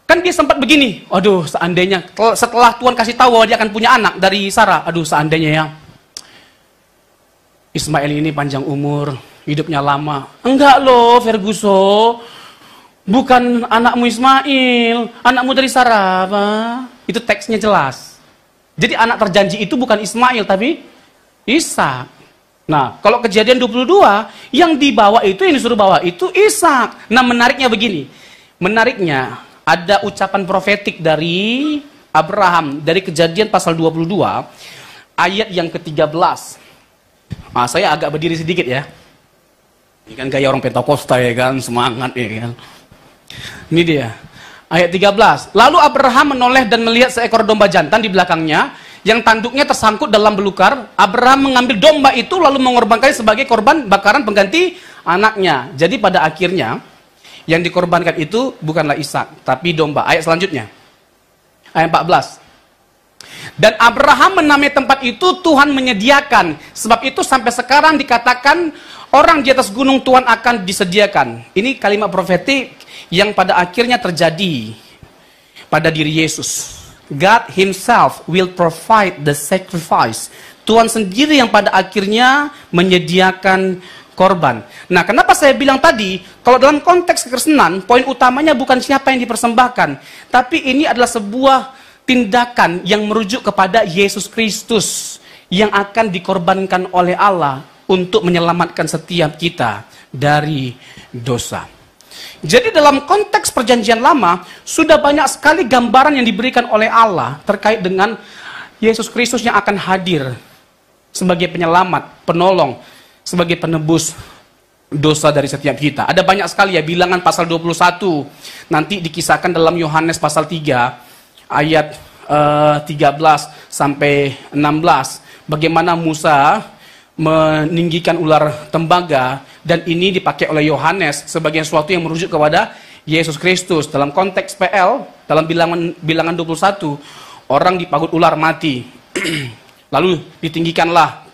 Speaker 2: Kan dia sempat begini, aduh seandainya setelah Tuhan kasih tahu bahwa dia akan punya anak dari Sarah, aduh seandainya ya Ismail ini panjang umur, hidupnya lama. Enggak loh Ferguson, bukan anakmu Ismail, anakmu dari Sarah, Pak. Itu teksnya jelas. Jadi anak terjanji itu bukan Ismail tapi Ishak. Nah, kalau Kejadian 22 yang dibawa itu, yang disuruh bawa itu Ishak. Nah, menariknya begini. Menariknya, ada ucapan profetik dari Abraham, dari Kejadian pasal 22, ayat yang ke-13. Nah, saya agak berdiri sedikit ya. Ini kan gaya orang Pentakosta ya kan, semangat ya kan. Ini dia, ayat 13. Lalu Abraham menoleh dan melihat seekor domba jantan di belakangnya, yang tanduknya tersangkut dalam belukar. Abraham mengambil domba itu lalu mengorbankannya sebagai korban bakaran pengganti anaknya. Jadi pada akhirnya, yang dikorbankan itu bukanlah Ishak, tapi domba. Ayat selanjutnya. Ayat 14. Dan Abraham menamai tempat itu Tuhan menyediakan. Sebab itu sampai sekarang dikatakan orang di atas gunung Tuhan akan disediakan. Ini kalimat profetik yang pada akhirnya terjadi pada diri Yesus. God himself will provide the sacrifice. Tuhan sendiri yang pada akhirnya menyediakan korban. Nah, kenapa saya bilang tadi, kalau dalam konteks kekristenan, poin utamanya bukan siapa yang dipersembahkan, tapi ini adalah sebuah tindakan yang merujuk kepada Yesus Kristus yang akan dikorbankan oleh Allah untuk menyelamatkan setiap kita dari dosa. Jadi dalam konteks perjanjian lama, sudah banyak sekali gambaran yang diberikan oleh Allah terkait dengan Yesus Kristus yang akan hadir sebagai penyelamat, penolong, sebagai penebus dosa dari setiap kita. Ada banyak sekali ya, Bilangan pasal 21, nanti dikisahkan dalam Yohanes pasal 3, ayat 13 sampai 16, bagaimana Musa meninggikan ular tembaga, dan ini dipakai oleh Yohanes sebagai sesuatu yang merujuk kepada Yesus Kristus. Dalam konteks PL, dalam bilangan 21, orang dipagut ular mati. Lalu ditinggikanlah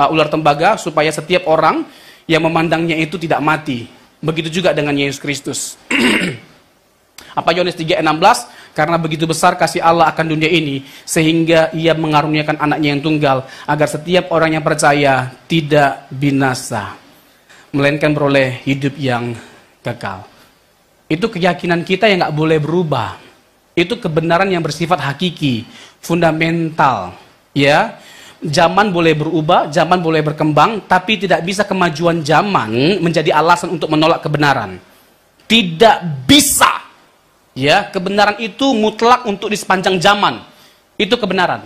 Speaker 2: ular tembaga supaya setiap orang yang memandangnya itu tidak mati. Begitu juga dengan Yesus Kristus. Apa Yohanes 3:16? Karena begitu besar kasih Allah akan dunia ini, sehingga ia mengaruniakan anaknya yang tunggal, agar setiap orang yang percaya tidak binasa, melainkan beroleh hidup yang kekal. Itu keyakinan kita yang nggak boleh berubah. Itu kebenaran yang bersifat hakiki, fundamental. Ya, zaman boleh berubah, zaman boleh berkembang, tapi tidak bisa kemajuan zaman menjadi alasan untuk menolak kebenaran. Tidak bisa. Ya, kebenaran itu mutlak untuk di sepanjang zaman. Itu kebenaran.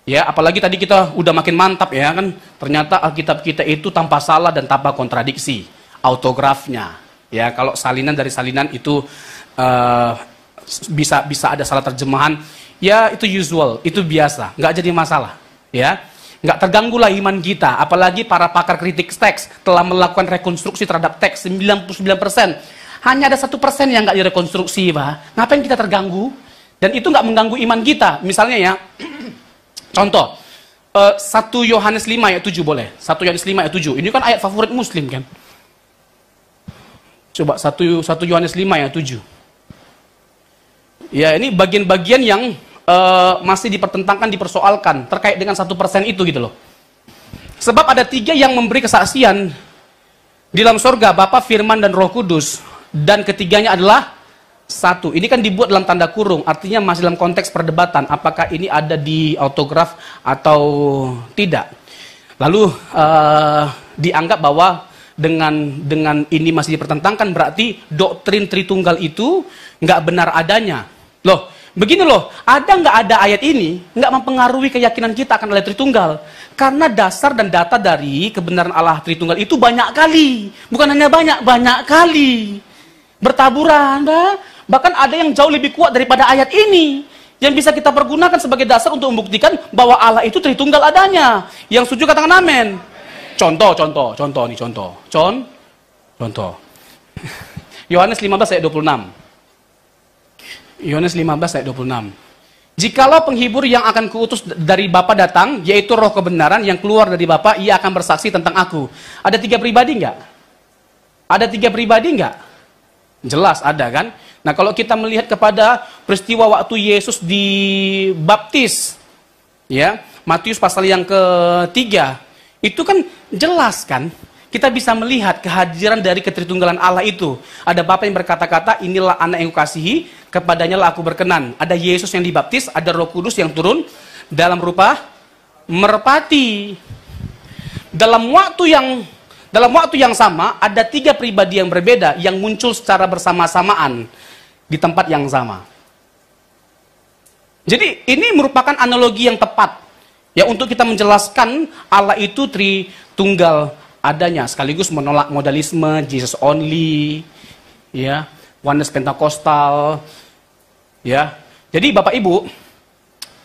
Speaker 2: Ya, apalagi tadi kita udah makin mantap ya kan. Ternyata Alkitab kita itu tanpa salah dan tanpa kontradiksi. Autografnya. Ya, kalau salinan dari salinan itu bisa ada salah terjemahan. Ya, itu usual, itu biasa, nggak jadi masalah. Ya, nggak terganggulah iman kita. Apalagi para pakar kritik teks telah melakukan rekonstruksi terhadap teks 99%. Hanya ada 1% yang nggak direkonstruksi, Pak. Ngapain kita terganggu? Dan itu nggak mengganggu iman kita. Misalnya ya, contoh, 1 Yohanes 5 ayat 7 boleh. 1 Yohanes 5 ayat 7. Ini kan ayat favorit Muslim kan? Coba 1 Yohanes 5 ayat 7. Ya, ini bagian-bagian yang masih dipertentangkan, dipersoalkan terkait dengan 1% itu gitu loh. Sebab ada 3 yang memberi kesaksian di dalam sorga, Bapa, Firman, dan Roh Kudus. Dan ketiganya adalah 1. Ini kan dibuat dalam tanda kurung, artinya masih dalam konteks perdebatan, apakah ini ada di autograf atau tidak. Lalu dianggap bahwa dengan ini masih dipertentangkan, berarti doktrin Tritunggal itu nggak benar adanya. Loh, begini loh, ada nggak ada ayat ini nggak mempengaruhi keyakinan kita akan Allah Tritunggal. Karena dasar dan data dari kebenaran Allah Tritunggal itu banyak kali. Bukan hanya banyak kali. Bertaburan, bahkan ada yang jauh lebih kuat daripada ayat ini. Yang bisa kita pergunakan sebagai dasar untuk membuktikan bahwa Allah itu Tritunggal adanya. Yang setuju katakan amin. Contoh. Yohanes 15 ayat 26. Yohanes 15 ayat 26. Jikalau penghibur yang akan kuutus dari Bapa datang, yaitu Roh kebenaran yang keluar dari Bapa, ia akan bersaksi tentang aku. Ada 3 pribadi enggak? Ada 3 pribadi enggak? Jelas ada kan? Nah, kalau kita melihat kepada peristiwa waktu Yesus dibaptis, ya, Matius pasal yang ke-3, itu kan jelas kan? Kita bisa melihat kehadiran dari ketritunggalan Allah itu. Ada Bapa yang berkata-kata, inilah anak yang kukasihi, kepadanya lah aku berkenan. Ada Yesus yang dibaptis, ada Roh Kudus yang turun dalam rupa merpati. Dalam waktu yang sama, ada 3 pribadi yang berbeda yang muncul secara bersama-samaan di tempat yang sama. Jadi ini merupakan analogi yang tepat ya untuk kita menjelaskan Allah itu Tritunggal adanya, sekaligus menolak modalisme, Jesus only, ya, oneness Pentakostal, ya. Jadi Bapak Ibu,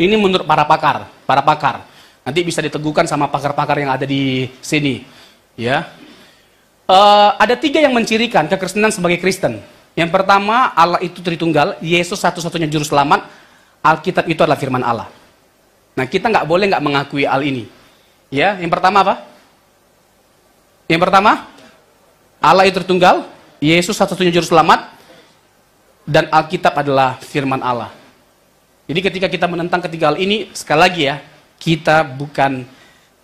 Speaker 2: ini menurut para pakar, nanti bisa diteguhkan sama pakar-pakar yang ada di sini, ya. Ada 3 yang mencirikan kekristenan sebagai Kristen. Yang pertama, Allah itu Tritunggal, Yesus satu-satunya juru selamat, Alkitab itu adalah firman Allah. Nah, kita nggak boleh nggak mengakui hal ini. Ya, yang pertama apa? Yang pertama, Allah itu Tritunggal, Yesus satu-satunya juru selamat, dan Alkitab adalah firman Allah. Jadi ketika kita menentang ketiga hal ini, sekali lagi ya, kita bukan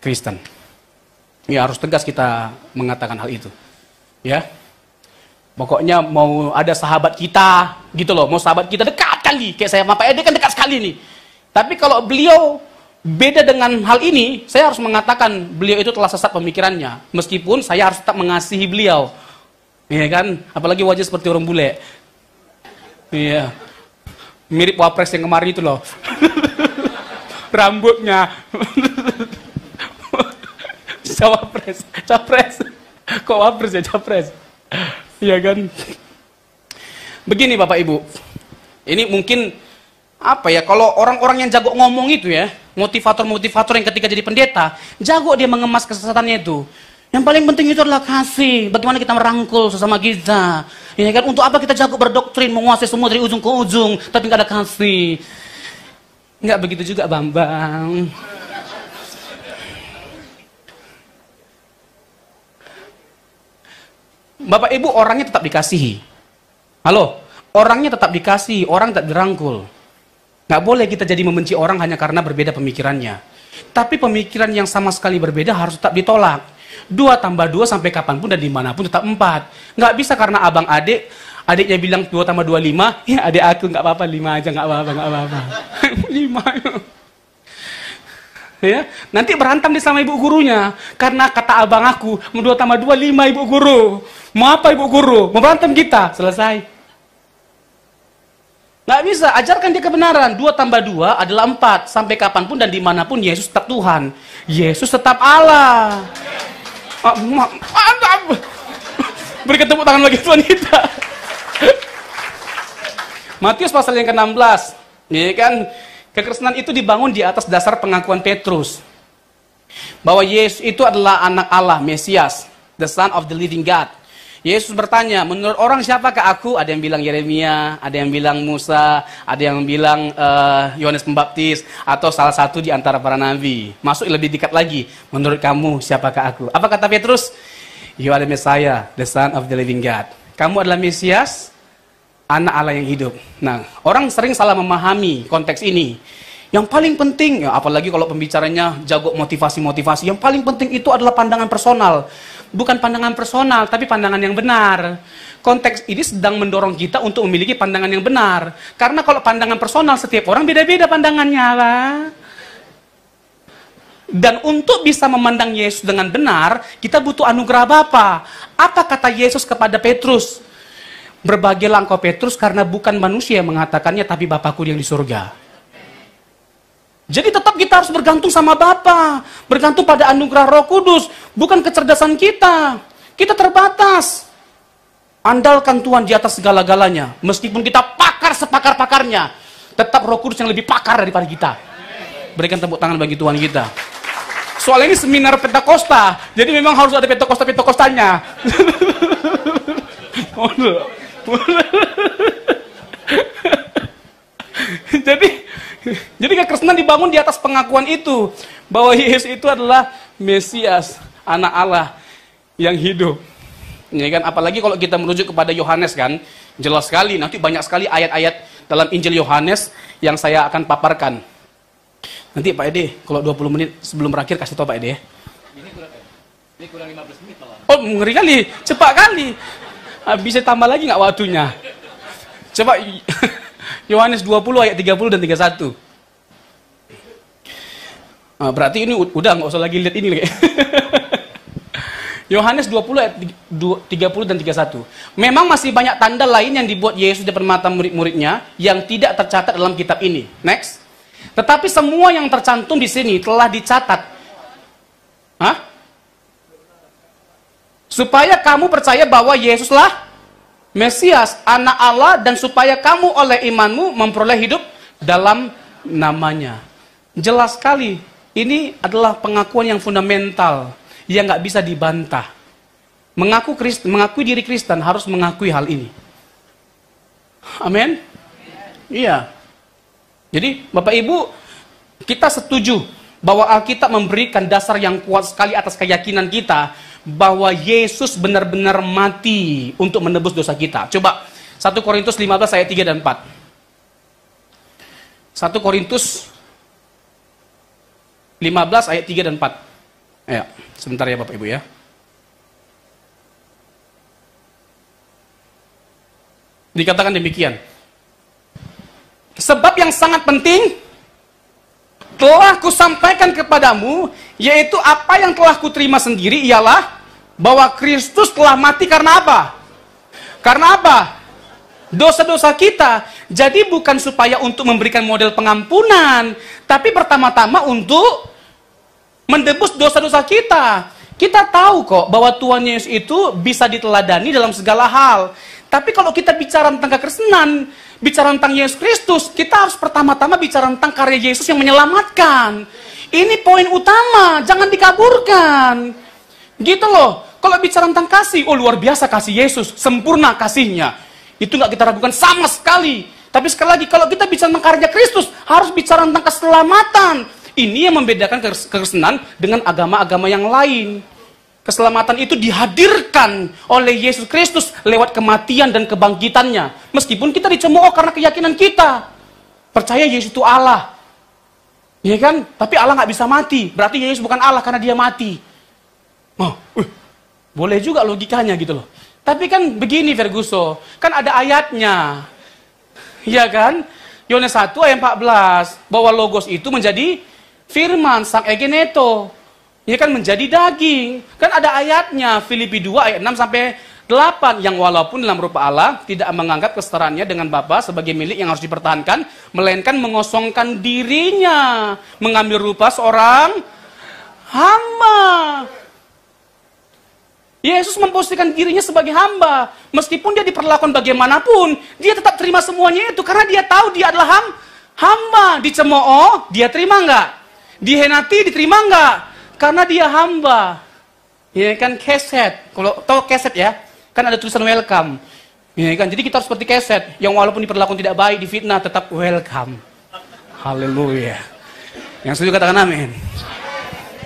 Speaker 2: Kristen. Ya, harus tegas kita mengatakan hal itu. Ya. Pokoknya mau ada sahabat kita, gitu loh, mau sahabat kita dekat kali, kayak saya sama Pak Ede kan dekat sekali nih. Tapi kalau beliau beda dengan hal ini, saya harus mengatakan beliau itu telah sesat pemikirannya. Meskipun saya harus tetap mengasihi beliau. Iya kan? Apalagi wajah seperti orang bule. Iya. Mirip Wapres yang kemarin itu loh. Rambutnya. Cawapres, capres. Kok Wapres ya, capres? Iya kan? Begini Bapak Ibu. Ini mungkin apa ya, kalau orang-orang yang jago ngomong itu ya, motivator-motivator yang ketika jadi pendeta, jago dia mengemas kesesatannya itu. Yang paling penting itu adalah kasih. Bagaimana kita merangkul sesama kita. Ya kan? Untuk apa kita jago berdoktrin, menguasai semua dari ujung ke ujung, tapi nggak ada kasih. Nggak begitu juga Bambang. Bapak Ibu, orangnya tetap dikasihi. Halo, orangnya tetap dikasih, orang tetap dirangkul. Nggak boleh kita jadi membenci orang hanya karena berbeda pemikirannya. Tapi pemikiran yang sama sekali berbeda harus tetap ditolak. 2 tambah 2 sampai kapanpun dan dimanapun tetap 4. Nggak bisa karena abang adik, adiknya bilang 2 tambah 2 5, ya adik aku nggak apa-apa 5 aja, nggak apa-apa. 5. Ya, nanti berantem dia sama ibu gurunya karena kata abang aku 2 tambah 2 5 ibu guru. Mau apa ibu guru? Mau berantem kita? Selesai. Nggak bisa, ajarkan dia kebenaran. 2 tambah 2 adalah 4. Sampai kapanpun dan dimanapun Yesus tetap Tuhan. Yesus tetap Allah. Berikan tepuk tangan bagi Tuhan kita. Matius pasal yang ke-16. Ya kan? Kekristenan itu dibangun di atas dasar pengakuan Petrus bahwa Yesus itu adalah anak Allah, Mesias, the Son of the Living God. Yesus bertanya, menurut orang siapakah aku? Ada yang bilang Yeremia, ada yang bilang Musa, ada yang bilang Yohanes Pembaptis, atau salah satu di antara para nabi. Masuk lebih dekat lagi, menurut kamu siapakah aku? Apa kata Petrus? You are the Messiah, the Son of the Living God. Kamu adalah Mesias, anak Allah yang hidup. Nah, orang sering salah memahami konteks ini. Yang paling penting, ya, apalagi kalau pembicaranya jago motivasi-motivasi, yang paling penting itu adalah pandangan personal. Bukan pandangan personal, tapi pandangan yang benar. Konteks ini sedang mendorong kita untuk memiliki pandangan yang benar. Karena kalau pandangan personal, setiap orang beda-beda pandangannya, Pak. Dan untuk bisa memandang Yesus dengan benar, kita butuh anugerah Bapa. Apa kata Yesus kepada Petrus? Berbahagialah engkau Petrus, karena bukan manusia yang mengatakannya, tapi Bapakku yang di surga. Jadi tetap kita harus bergantung sama Bapa, bergantung pada anugerah Roh Kudus, bukan kecerdasan kita. Kita terbatas. Andalkan Tuhan di atas segala-galanya. Meskipun kita pakar sepakar-pakarnya, tetap Roh Kudus yang lebih pakar daripada kita. Berikan tepuk tangan bagi Tuhan kita. Soal ini seminar Pentakosta, jadi memang harus ada Pentakostanya. Jadi kekristenan dibangun di atas pengakuan itu bahwa Yesus itu adalah Mesias, anak Allah yang hidup. Ya kan, apalagi kalau kita merujuk kepada Yohanes kan, jelas sekali nanti banyak sekali ayat-ayat dalam Injil Yohanes yang saya akan paparkan. Nanti Pak Ede, kalau 20 menit sebelum berakhir kasih tahu Pak Ede ya. Ini kurang 15 menit malah. Oh, ngeri kali, cepat kali. Bisa tambah lagi nggak waktunya? Coba Yohanes 20 ayat 30 dan 31. Berarti ini udah nggak usah lagi lihat ini lagi. Yohanes 20 ayat 30 dan 31. Memang masih banyak tanda lain yang dibuat Yesus di depan mata murid-muridnya yang tidak tercatat dalam kitab ini. Next. Tetapi semua yang tercantum di sini telah dicatat. Supaya kamu percaya bahwa Yesuslah Mesias, anak Allah, dan supaya kamu oleh imanmu memperoleh hidup dalam namanya. Jelas sekali, ini adalah pengakuan yang fundamental, yang nggak bisa dibantah. Mengakui diri Kristen harus mengakui hal ini. Amin? Iya. Jadi, Bapak Ibu, kita setuju bahwa Alkitab memberikan dasar yang kuat sekali atas keyakinan kita bahwa Yesus benar-benar mati untuk menebus dosa kita. Coba 1 Korintus 15 ayat 3 dan 4. 1 Korintus 15 ayat 3 dan 4. Ya, sebentar ya Bapak Ibu ya. Dikatakan demikian. Sebab yang sangat penting telah kusampaikan kepadamu, yaitu apa yang telah kuterima sendiri ialah bahwa Kristus telah mati karena apa? Karena apa? Dosa-dosa kita. Jadi bukan supaya untuk memberikan model pengampunan, tapi pertama-tama untuk mendebus dosa-dosa kita. Kita tahu kok bahwa Tuhan Yesus itu bisa diteladani dalam segala hal. Tapi kalau kita bicara tentang kekristenan, bicara tentang Yesus Kristus, kita harus pertama-tama bicara tentang karya Yesus yang menyelamatkan. Ini poin utama, jangan dikaburkan. Gitu loh. Kalau bicara tentang kasih, oh luar biasa kasih Yesus, sempurna kasihnya. Itu nggak kita ragukan sama sekali. Tapi sekali lagi, kalau kita bicara tentang karya Kristus, harus bicara tentang keselamatan. Ini yang membedakan kekristenan dengan agama-agama yang lain. Keselamatan itu dihadirkan oleh Yesus Kristus lewat kematian dan kebangkitannya. Meskipun kita dicemooh karena keyakinan kita. Percaya Yesus itu Allah. Ya kan? Tapi Allah nggak bisa mati. Berarti Yesus bukan Allah karena dia mati. Oh, boleh juga logikanya gitu loh. Tapi kan begini Ferguson, kan ada ayatnya. Ya kan? Yohanes 1 ayat 14. Bahwa Logos itu menjadi firman, sang egeneto. Ya kan, menjadi daging. Kan ada ayatnya, Filipi 2 ayat 6 sampai 8, yang walaupun dalam rupa Allah tidak menganggap kesetaraannya dengan Bapa sebagai milik yang harus dipertahankan, melainkan mengosongkan dirinya, mengambil rupa seorang hamba. Yesus memposisikan dirinya sebagai hamba. Meskipun dia diperlakukan bagaimanapun, dia tetap terima semuanya itu karena dia tahu dia adalah hamba. Dicemooh, dia terima enggak? Dihenati, diterima enggak? Karena dia hamba. Ya kan, keset. Kalau tahu keset ya, kan ada tulisan welcome. Ya kan, jadi kita harus seperti keset yang walaupun diperlakukan tidak baik, difitnah, tetap welcome. Haleluya. Yang setuju katakan amin.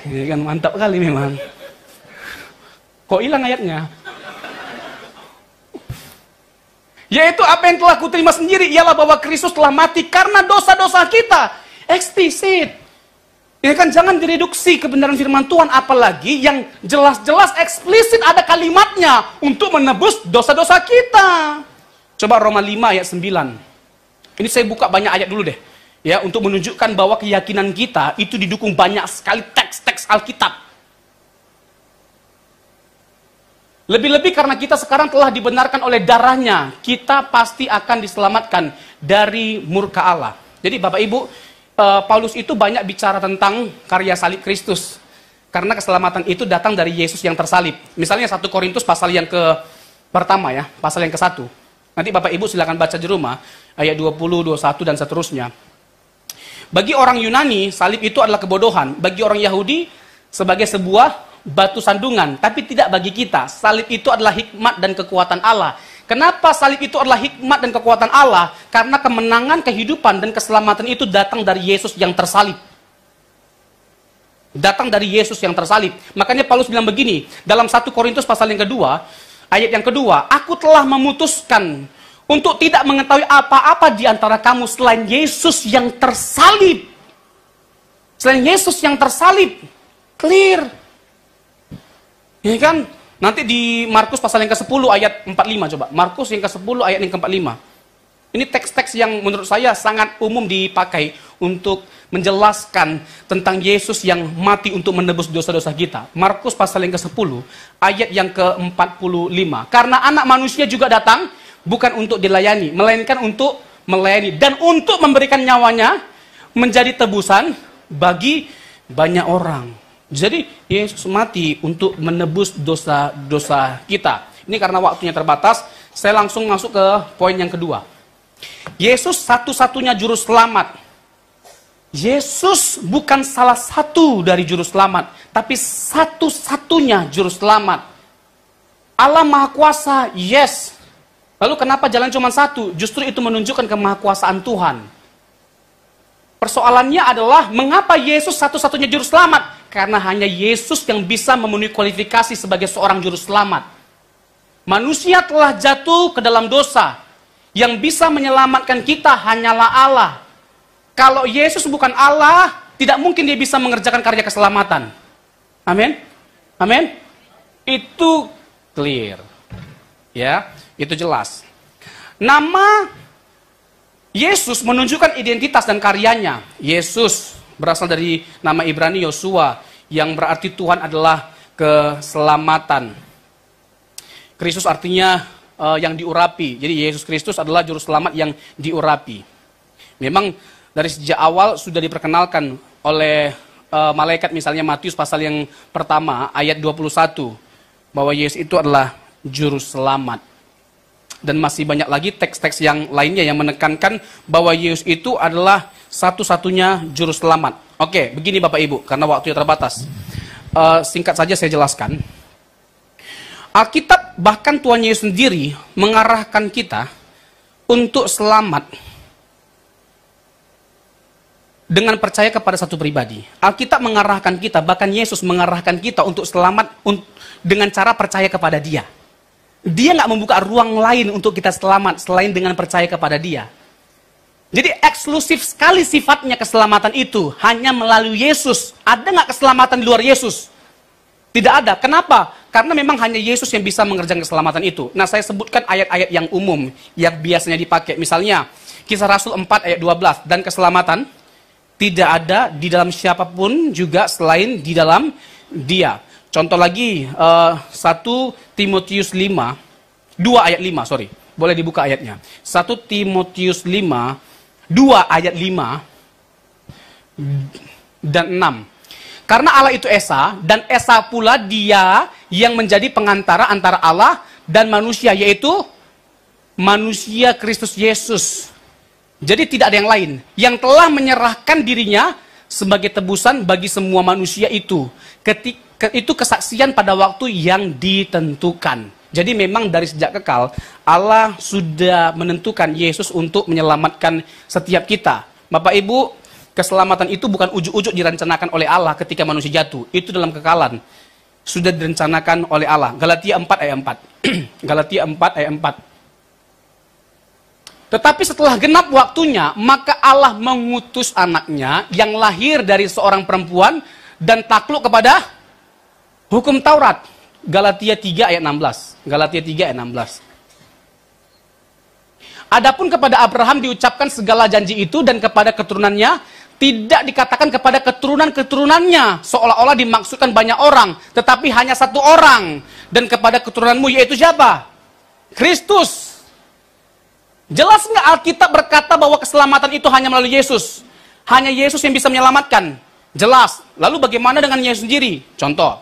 Speaker 2: Ya kan, mantap kali memang. Kok hilang ayatnya? Yaitu apa yang telah kuterima sendiri ialah bahwa Kristus telah mati karena dosa-dosa kita. Eksplisit. Ya kan, jangan direduksi kebenaran firman Tuhan, apalagi yang jelas-jelas eksplisit ada kalimatnya untuk menebus dosa-dosa kita. Coba Roma 5 ayat 9. Ini saya buka banyak ayat dulu deh. Ya, untuk menunjukkan bahwa keyakinan kita itu didukung banyak sekali teks-teks Alkitab. Lebih-lebih karena kita sekarang telah dibenarkan oleh darahnya, kita pasti akan diselamatkan dari murka Allah. Jadi Bapak Ibu, Paulus itu banyak bicara tentang karya salib Kristus. Karena keselamatan itu datang dari Yesus yang tersalib. Misalnya 1 Korintus pasal yang pertama ya, pasal yang ke-1. Nanti Bapak Ibu silakan baca di rumah, ayat 20, 21 dan seterusnya. Bagi orang Yunani, salib itu adalah kebodohan. Bagi orang Yahudi, sebagai sebuah batu sandungan. Tapi tidak bagi kita. Salib itu adalah hikmat dan kekuatan Allah. Kenapa salib itu adalah hikmat dan kekuatan Allah? Karena kemenangan, kehidupan, dan keselamatan itu datang dari Yesus yang tersalib. Datang dari Yesus yang tersalib. Makanya Paulus bilang begini, dalam 1 Korintus pasal yang kedua, ayat yang kedua, aku telah memutuskan untuk tidak mengetahui apa-apa di antara kamu selain Yesus yang tersalib. Selain Yesus yang tersalib. Clear. Ya kan? Nanti di Markus pasal yang ke-10 ayat 45 coba. Markus yang ke-10 ayat yang ke-45. Ini teks-teks yang menurut saya sangat umum dipakai untuk menjelaskan tentang Yesus yang mati untuk menebus dosa-dosa kita. Markus pasal yang ke-10 ayat yang ke-45. Karena anak manusia juga datang bukan untuk dilayani, melainkan untuk melayani dan untuk memberikan nyawanya menjadi tebusan bagi banyak orang. Jadi Yesus mati untuk menebus dosa-dosa kita. Ini karena waktunya terbatas, saya langsung masuk ke poin yang kedua. Yesus satu-satunya juru selamat. Yesus bukan salah satu dari juru selamat, tapi satu-satunya juru selamat. Allah Maha Kuasa, yes. Lalu kenapa jalan cuma satu? Justru itu menunjukkan kemahakuasaan Tuhan. Persoalannya adalah mengapa Yesus satu-satunya juru selamat? Karena hanya Yesus yang bisa memenuhi kualifikasi sebagai seorang juru selamat. Manusia telah jatuh ke dalam dosa. Yang bisa menyelamatkan kita hanyalah Allah. Kalau Yesus bukan Allah, tidak mungkin dia bisa mengerjakan karya keselamatan. Amin. Amin. Itu clear. Ya, itu jelas. Nama Yesus menunjukkan identitas dan karyanya. Yesus berasal dari nama Ibrani Yosua, yang berarti Tuhan adalah keselamatan. Kristus artinya yang diurapi. Jadi Yesus Kristus adalah juru selamat yang diurapi. Memang dari sejak awal sudah diperkenalkan oleh malaikat, misalnya Matius pasal yang pertama ayat 21, bahwa Yesus itu adalah juru selamat. Dan masih banyak lagi teks-teks yang lainnya yang menekankan bahwa Yesus itu adalah satu-satunya juru selamat. Oke, begini Bapak Ibu, karena waktunya terbatas. Singkat saja saya jelaskan. Alkitab bahkan Tuhan Yesus sendiri mengarahkan kita untuk selamat dengan percaya kepada satu pribadi. Alkitab mengarahkan kita, bahkan Yesus mengarahkan kita untuk selamat dengan cara percaya kepada Dia. Dia nggak membuka ruang lain untuk kita selamat selain dengan percaya kepada Dia. Jadi eksklusif sekali sifatnya keselamatan itu hanya melalui Yesus. Ada nggak keselamatan di luar Yesus? Tidak ada. Kenapa? Karena memang hanya Yesus yang bisa mengerjakan keselamatan itu. Nah, saya sebutkan ayat-ayat yang umum yang biasanya dipakai. Misalnya, Kisah Rasul 4 ayat 12. Dan keselamatan tidak ada di dalam siapapun juga selain di dalam Dia. Contoh lagi, 1 Timotius 5, 2 ayat 5, sorry. Boleh dibuka ayatnya. 1 Timotius 5, 2 ayat 5 dan 6. Karena Allah itu Esa, dan Esa pula Dia yang menjadi pengantara antara Allah dan manusia, yaitu manusia Kristus Yesus. Jadi tidak ada yang lain yang telah menyerahkan dirinya sebagai tebusan bagi semua manusia itu. Itu kesaksian pada waktu yang ditentukan. Jadi memang dari sejak kekal Allah sudah menentukan Yesus untuk menyelamatkan setiap kita. Bapak Ibu, keselamatan itu bukan ujuk-ujuk direncanakan oleh Allah ketika manusia jatuh. Itu dalam kekalan sudah direncanakan oleh Allah. Galatia 4 ayat 4. Galatia 4 ayat 4. Tetapi setelah genap waktunya, maka Allah mengutus anaknya yang lahir dari seorang perempuan dan takluk kepada hukum Taurat. Galatia 3 ayat 16. Galatia 3 ayat 16. Adapun kepada Abraham diucapkan segala janji itu, dan kepada keturunannya tidak dikatakan kepada keturunan-keturunannya, seolah-olah dimaksudkan banyak orang, tetapi hanya satu orang. Dan kepada keturunanmu, yaitu siapa? Kristus. Jelas nggak Alkitab berkata bahwa keselamatan itu hanya melalui Yesus? Hanya Yesus yang bisa menyelamatkan. Jelas. Lalu bagaimana dengan Yesus sendiri? Contoh,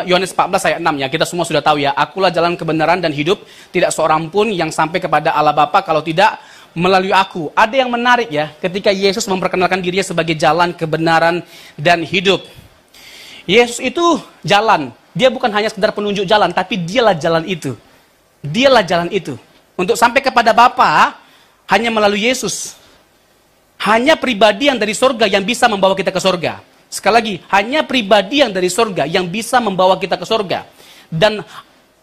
Speaker 2: Yohanes 14 ayat 6 ya, kita semua sudah tahu ya. Akulah jalan kebenaran dan hidup, tidak seorang pun yang sampai kepada Allah Bapa kalau tidak melalui aku. Ada yang menarik ya, ketika Yesus memperkenalkan dirinya sebagai jalan kebenaran dan hidup. Yesus itu jalan. Dia bukan hanya sekedar penunjuk jalan, tapi dialah jalan itu. Dialah jalan itu. Untuk sampai kepada Bapa hanya melalui Yesus. Hanya pribadi yang dari surga yang bisa membawa kita ke surga. Sekali lagi, hanya pribadi yang dari surga yang bisa membawa kita ke surga. Dan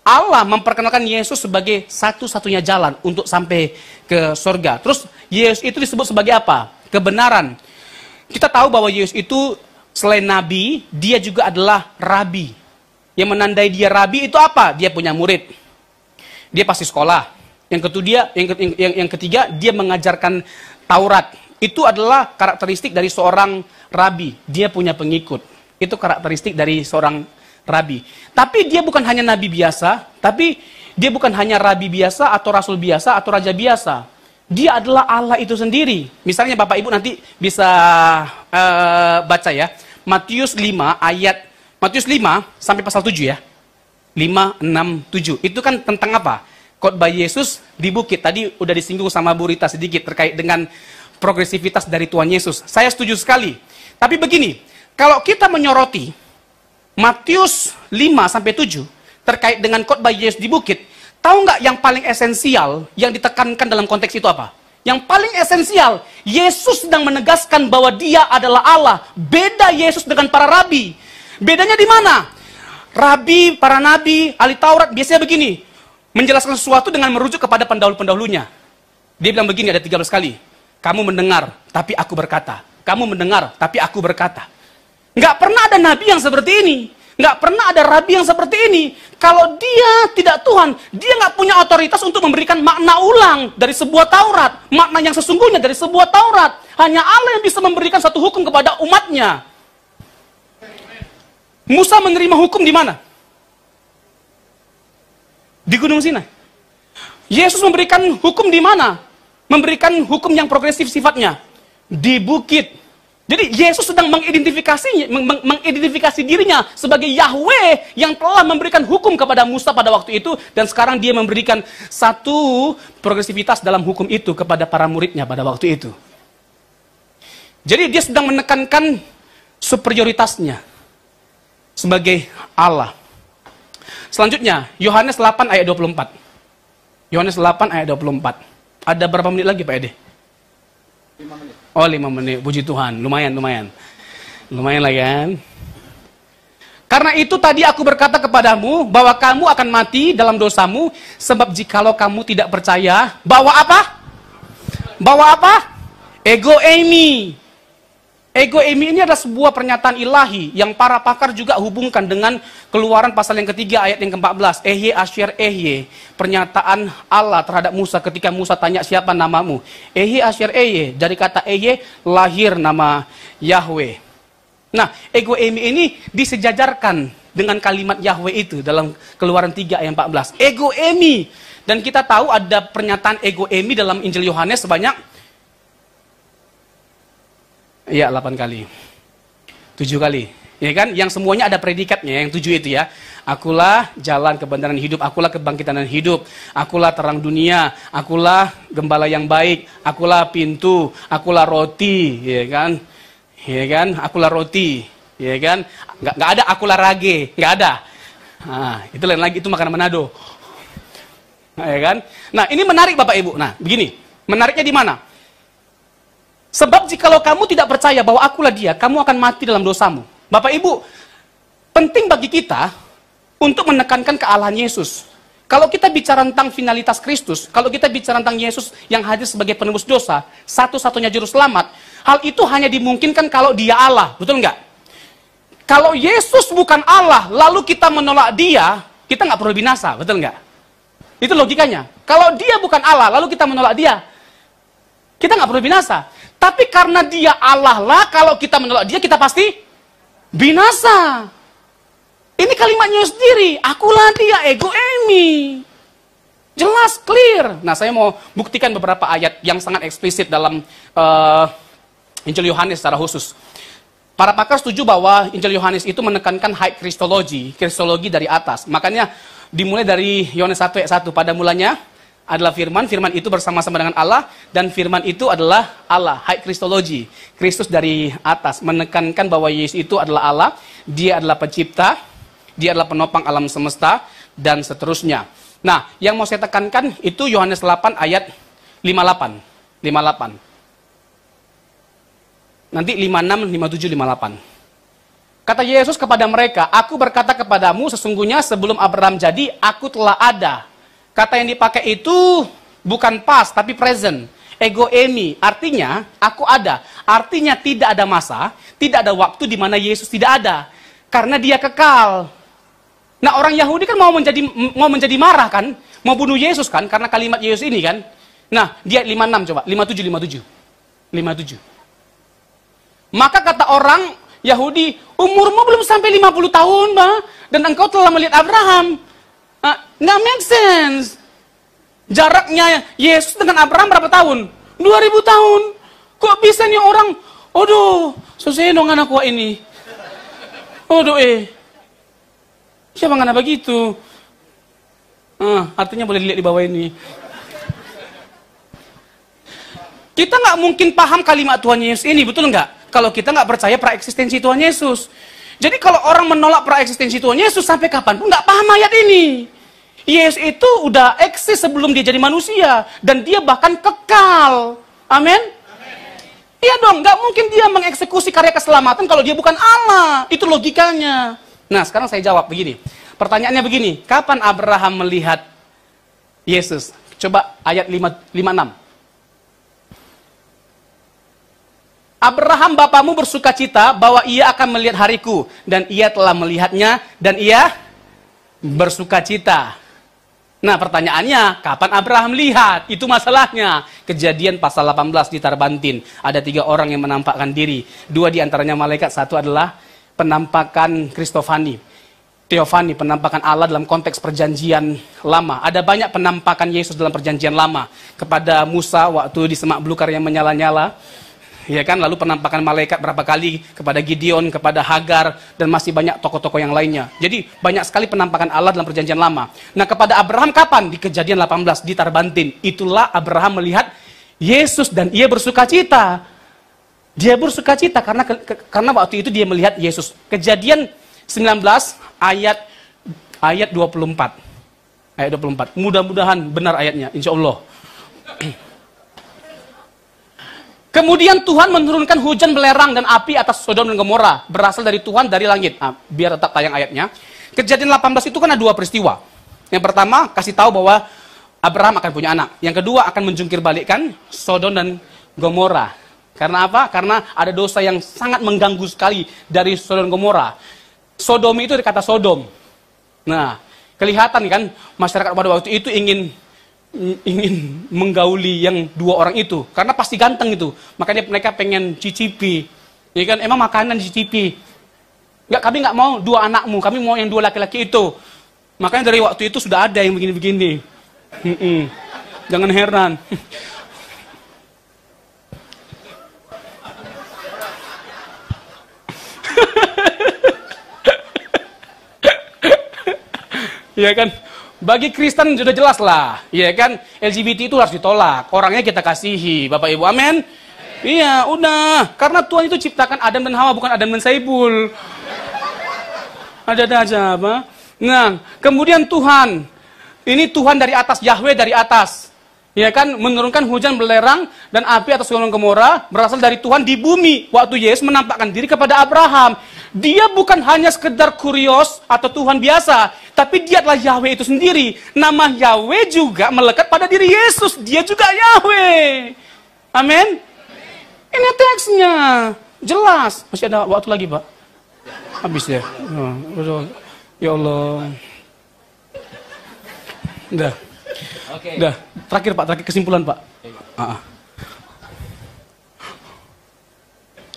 Speaker 2: Allah memperkenalkan Yesus sebagai satu-satunya jalan untuk sampai ke surga. Terus Yesus itu disebut sebagai apa? Kebenaran. Kita tahu bahwa Yesus itu selain nabi, dia juga adalah rabi. Yang menandai dia rabi itu apa? Dia punya murid. Dia pasti sekolah. Yang ketiga, dia mengajarkan Taurat. Itu adalah karakteristik dari seorang rabi. Dia punya pengikut. Itu karakteristik dari seorang rabi. Tapi dia bukan hanya nabi biasa, tapi dia bukan hanya rabi biasa atau rasul biasa atau raja biasa. Dia adalah Allah itu sendiri. Misalnya Bapak Ibu nanti bisa baca ya. Matius 5 sampai pasal 7 ya. 5, 6, 7. Itu kan tentang apa? Khotbah Yesus di bukit. Tadi udah disinggung sama Bu Rita sedikit terkait dengan progresivitas dari Tuhan Yesus. Saya setuju sekali. Tapi begini, kalau kita menyoroti Matius 5 sampai 7 terkait dengan khotbah Yesus di bukit, tahu nggak yang paling esensial yang ditekankan dalam konteks itu apa? Yang paling esensial, Yesus sedang menegaskan bahwa Dia adalah Allah. Beda Yesus dengan para rabi. Bedanya di mana? Rabi, para nabi, ahli Taurat biasanya begini, menjelaskan sesuatu dengan merujuk kepada pendahulu-pendahulunya. Dia bilang begini, ada 13 kali. Kamu mendengar, tapi aku berkata. Kamu mendengar, tapi aku berkata. Nggak pernah ada nabi yang seperti ini. Nggak pernah ada rabi yang seperti ini. Kalau dia tidak Tuhan, dia nggak punya otoritas untuk memberikan makna ulang dari sebuah Taurat. Makna yang sesungguhnya dari sebuah Taurat. Hanya Allah yang bisa memberikan satu hukum kepada umatnya. Musa menerima hukum di mana? Di Gunung Sinai. Yesus memberikan hukum di mana? Memberikan hukum yang progresif sifatnya. Di bukit. Jadi Yesus sedang mengidentifikasi dirinya sebagai Yahweh yang telah memberikan hukum kepada Musa pada waktu itu, dan sekarang dia memberikan satu progresivitas dalam hukum itu kepada para muridnya pada waktu itu. Jadi dia sedang menekankan superioritasnya sebagai Allah. Selanjutnya, Yohanes 8 ayat 24. Yohanes 8 ayat 24. Ada berapa menit lagi Pak Ede?
Speaker 3: 5 menit.
Speaker 2: Oh 5 menit, puji Tuhan, lumayan lah kan. Karena itu tadi aku berkata kepadamu bahwa kamu akan mati dalam dosamu, sebab jikalau kamu tidak percaya, bawa apa? Bawa apa? Ego eimi. Ego eimi ini adalah sebuah pernyataan ilahi yang para pakar juga hubungkan dengan Keluaran pasal yang ketiga ayat yang ke-14. Ehye asher ehye. Pernyataan Allah terhadap Musa ketika Musa tanya siapa namamu. Ehye asher ehye. Dari kata ehye lahir nama Yahweh. Nah, ego eimi ini disejajarkan dengan kalimat Yahweh itu dalam Keluaran 3 ayat 14. Ego eimi. Dan kita tahu ada pernyataan ego eimi dalam Injil Yohanes sebanyak 8 kali. 7 kali. Ya kan? Yang semuanya ada predikatnya, yang 7 itu ya. Akulah jalan kebenaran hidup, akulah kebangkitan dan hidup, akulah terang dunia, akulah gembala yang baik, akulah pintu, akulah roti, ya kan? Ya kan? Akulah roti, ya kan? Nggak ada akulah rage, nggak ada. Nah, itu lain lagi, itu makanan Manado. Nah, ya kan? Nah, ini menarik Bapak Ibu. Nah, begini. Menariknya di mana? Sebab jikalau kamu tidak percaya bahwa akulah dia, kamu akan mati dalam dosamu. Bapak Ibu, penting bagi kita untuk menekankan kealahan Yesus. Kalau kita bicara tentang finalitas Kristus, kalau kita bicara tentang Yesus yang hadir sebagai penebus dosa, satu-satunya juru selamat, hal itu hanya dimungkinkan kalau dia Allah, betul nggak? Kalau Yesus bukan Allah, lalu kita menolak dia, kita nggak perlu binasa, betul nggak? Itu logikanya. Kalau dia bukan Allah, lalu kita menolak dia, kita nggak perlu binasa. Tapi karena dia Allah lah, kalau kita menolak dia, kita pasti binasa. Ini kalimatnya sendiri. Akulah dia, ego eimi. Jelas, clear. Nah, saya mau buktikan beberapa ayat yang sangat eksplisit dalam Injil Yohanes secara khusus. Para pakar setuju bahwa Injil Yohanes itu menekankan high Kristologi, kristologi dari atas. Makanya dimulai dari Yohanes 1 ayat 1. Pada mulanya adalah firman, firman itu bersama-sama dengan Allah, dan firman itu adalah Allah, high Kristologi, Kristus dari atas, menekankan bahwa Yesus itu adalah Allah, dia adalah pencipta, dia adalah penopang alam semesta, dan seterusnya. Nah, yang mau saya tekankan itu Yohanes 8 ayat 58. Nanti 56, 57, 58. Kata Yesus kepada mereka, aku berkata kepadamu, sesungguhnya sebelum Abraham jadi, aku telah ada. Kata yang dipakai itu bukan past, tapi present. Ego eimi, artinya aku ada. Artinya tidak ada masa, tidak ada waktu di mana Yesus tidak ada. Karena dia kekal. Nah, orang Yahudi kan mau menjadi marah kan? Mau bunuh Yesus kan? Karena kalimat Yesus ini kan? Nah, dia 56 coba, 57. Maka kata orang Yahudi, umurmu belum sampai 50 tahun, Mbak. Dan engkau telah melihat Abraham. Nggak make sense. Jaraknya Yesus dengan Abraham berapa tahun? 2000 tahun. Kok bisa nih orang, aduh, susah dong anak gua ini. Aduh siapa ngana begitu? Artinya boleh dilihat di bawah ini. Kita nggak mungkin paham kalimat Tuhan Yesus ini, betul nggak? Kalau kita nggak percaya praeksistensi Tuhan Yesus. Jadi kalau orang menolak praeksistensi Tuhan Yesus sampai kapanpun nggak paham ayat ini. Yesus itu udah eksis sebelum dia jadi manusia, dan dia bahkan kekal. Amin? Iya dong, nggak mungkin dia mengeksekusi karya keselamatan kalau dia bukan Allah. Itu logikanya. Nah, sekarang saya jawab begini. Pertanyaannya begini, kapan Abraham melihat Yesus? Coba ayat 56. Abraham bapamu bersuka cita bahwa ia akan melihat hariku. Dan ia telah melihatnya dan ia bersuka cita. Nah pertanyaannya, kapan Abraham lihat? Itu masalahnya. Kejadian pasal 18 di Tarbantin. Ada 3 orang yang menampakkan diri. 2 diantaranya malaikat, 1 adalah penampakan Teofani, penampakan Allah dalam konteks perjanjian lama. Ada banyak penampakan Yesus dalam perjanjian lama. Kepada Musa waktu di semak belukar yang menyala-nyala. Ya kan, lalu penampakan malaikat berapa kali kepada Gideon, kepada Hagar, dan masih banyak tokoh-tokoh yang lainnya. Jadi banyak sekali penampakan Allah dalam perjanjian lama. Nah kepada Abraham kapan? Di Kejadian 18 di Tarbantin. Itulah Abraham melihat Yesus dan ia bersuka cita. Dia bersuka cita karena waktu itu dia melihat Yesus. Kejadian 19 ayat 24. Ayat 24. Mudah-mudahan benar ayatnya, insya Allah. Kemudian Tuhan menurunkan hujan belerang dan api atas Sodom dan Gomora. Berasal dari Tuhan dari langit. Biar tetap tayang ayatnya. Kejadian 18 itu kan ada 2 peristiwa. Yang pertama, kasih tahu bahwa Abraham akan punya anak. Yang kedua, akan menjungkir balikkan Sodom dan Gomora. Karena apa? Karena ada dosa yang sangat mengganggu sekali dari Sodom dan Gomora. Sodom itu dari kata Sodom. Nah, kelihatan kan masyarakat pada waktu itu ingin menggauli yang 2 orang itu karena pasti ganteng itu, makanya mereka pengen cicipi, ya kan, emang makanan dicicipi, kami nggak mau 2 anakmu, kami mau yang 2 laki-laki itu, makanya dari waktu itu sudah ada yang begini-begini. Jangan heran. Ya kan, bagi Kristen sudah jelas lah, ya kan, LGBT itu harus ditolak, orangnya kita kasihi, Bapak Ibu, amin? Iya, udah, karena Tuhan itu ciptakan Adam dan Hawa, bukan Adam dan Saibul. Ada aja apa? Nah, kemudian Tuhan, ini Tuhan dari atas, Yahweh dari atas, ya kan, menurunkan hujan belerang dan api atas Sodom dan Gomora, berasal dari Tuhan di bumi. Waktu Yesus menampakkan diri kepada Abraham, dia bukan hanya sekedar kurios atau Tuhan biasa, tapi dia adalah Yahweh itu sendiri. Nama Yahweh juga melekat pada diri Yesus. Dia juga Yahweh. Amin. Ini teksnya. Jelas. Masih ada waktu lagi, Pak? Habis ya? Ya Allah. Udah.
Speaker 1: Oke.
Speaker 2: Udah. Terakhir, Pak. Terakhir kesimpulan, Pak.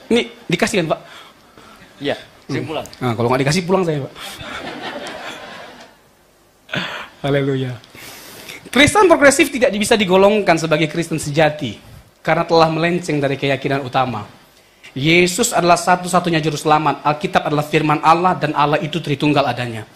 Speaker 2: Ini dikasih kan, Pak?
Speaker 1: Iya, kesimpulan.
Speaker 2: Nah, kalau nggak dikasih pulang saya, Pak. Haleluya. Kristen progresif tidak bisa digolongkan sebagai Kristen sejati karena telah melenceng dari keyakinan utama. Yesus adalah satu-satunya juru selamat. Alkitab adalah firman Allah dan Allah itu Tritunggal adanya.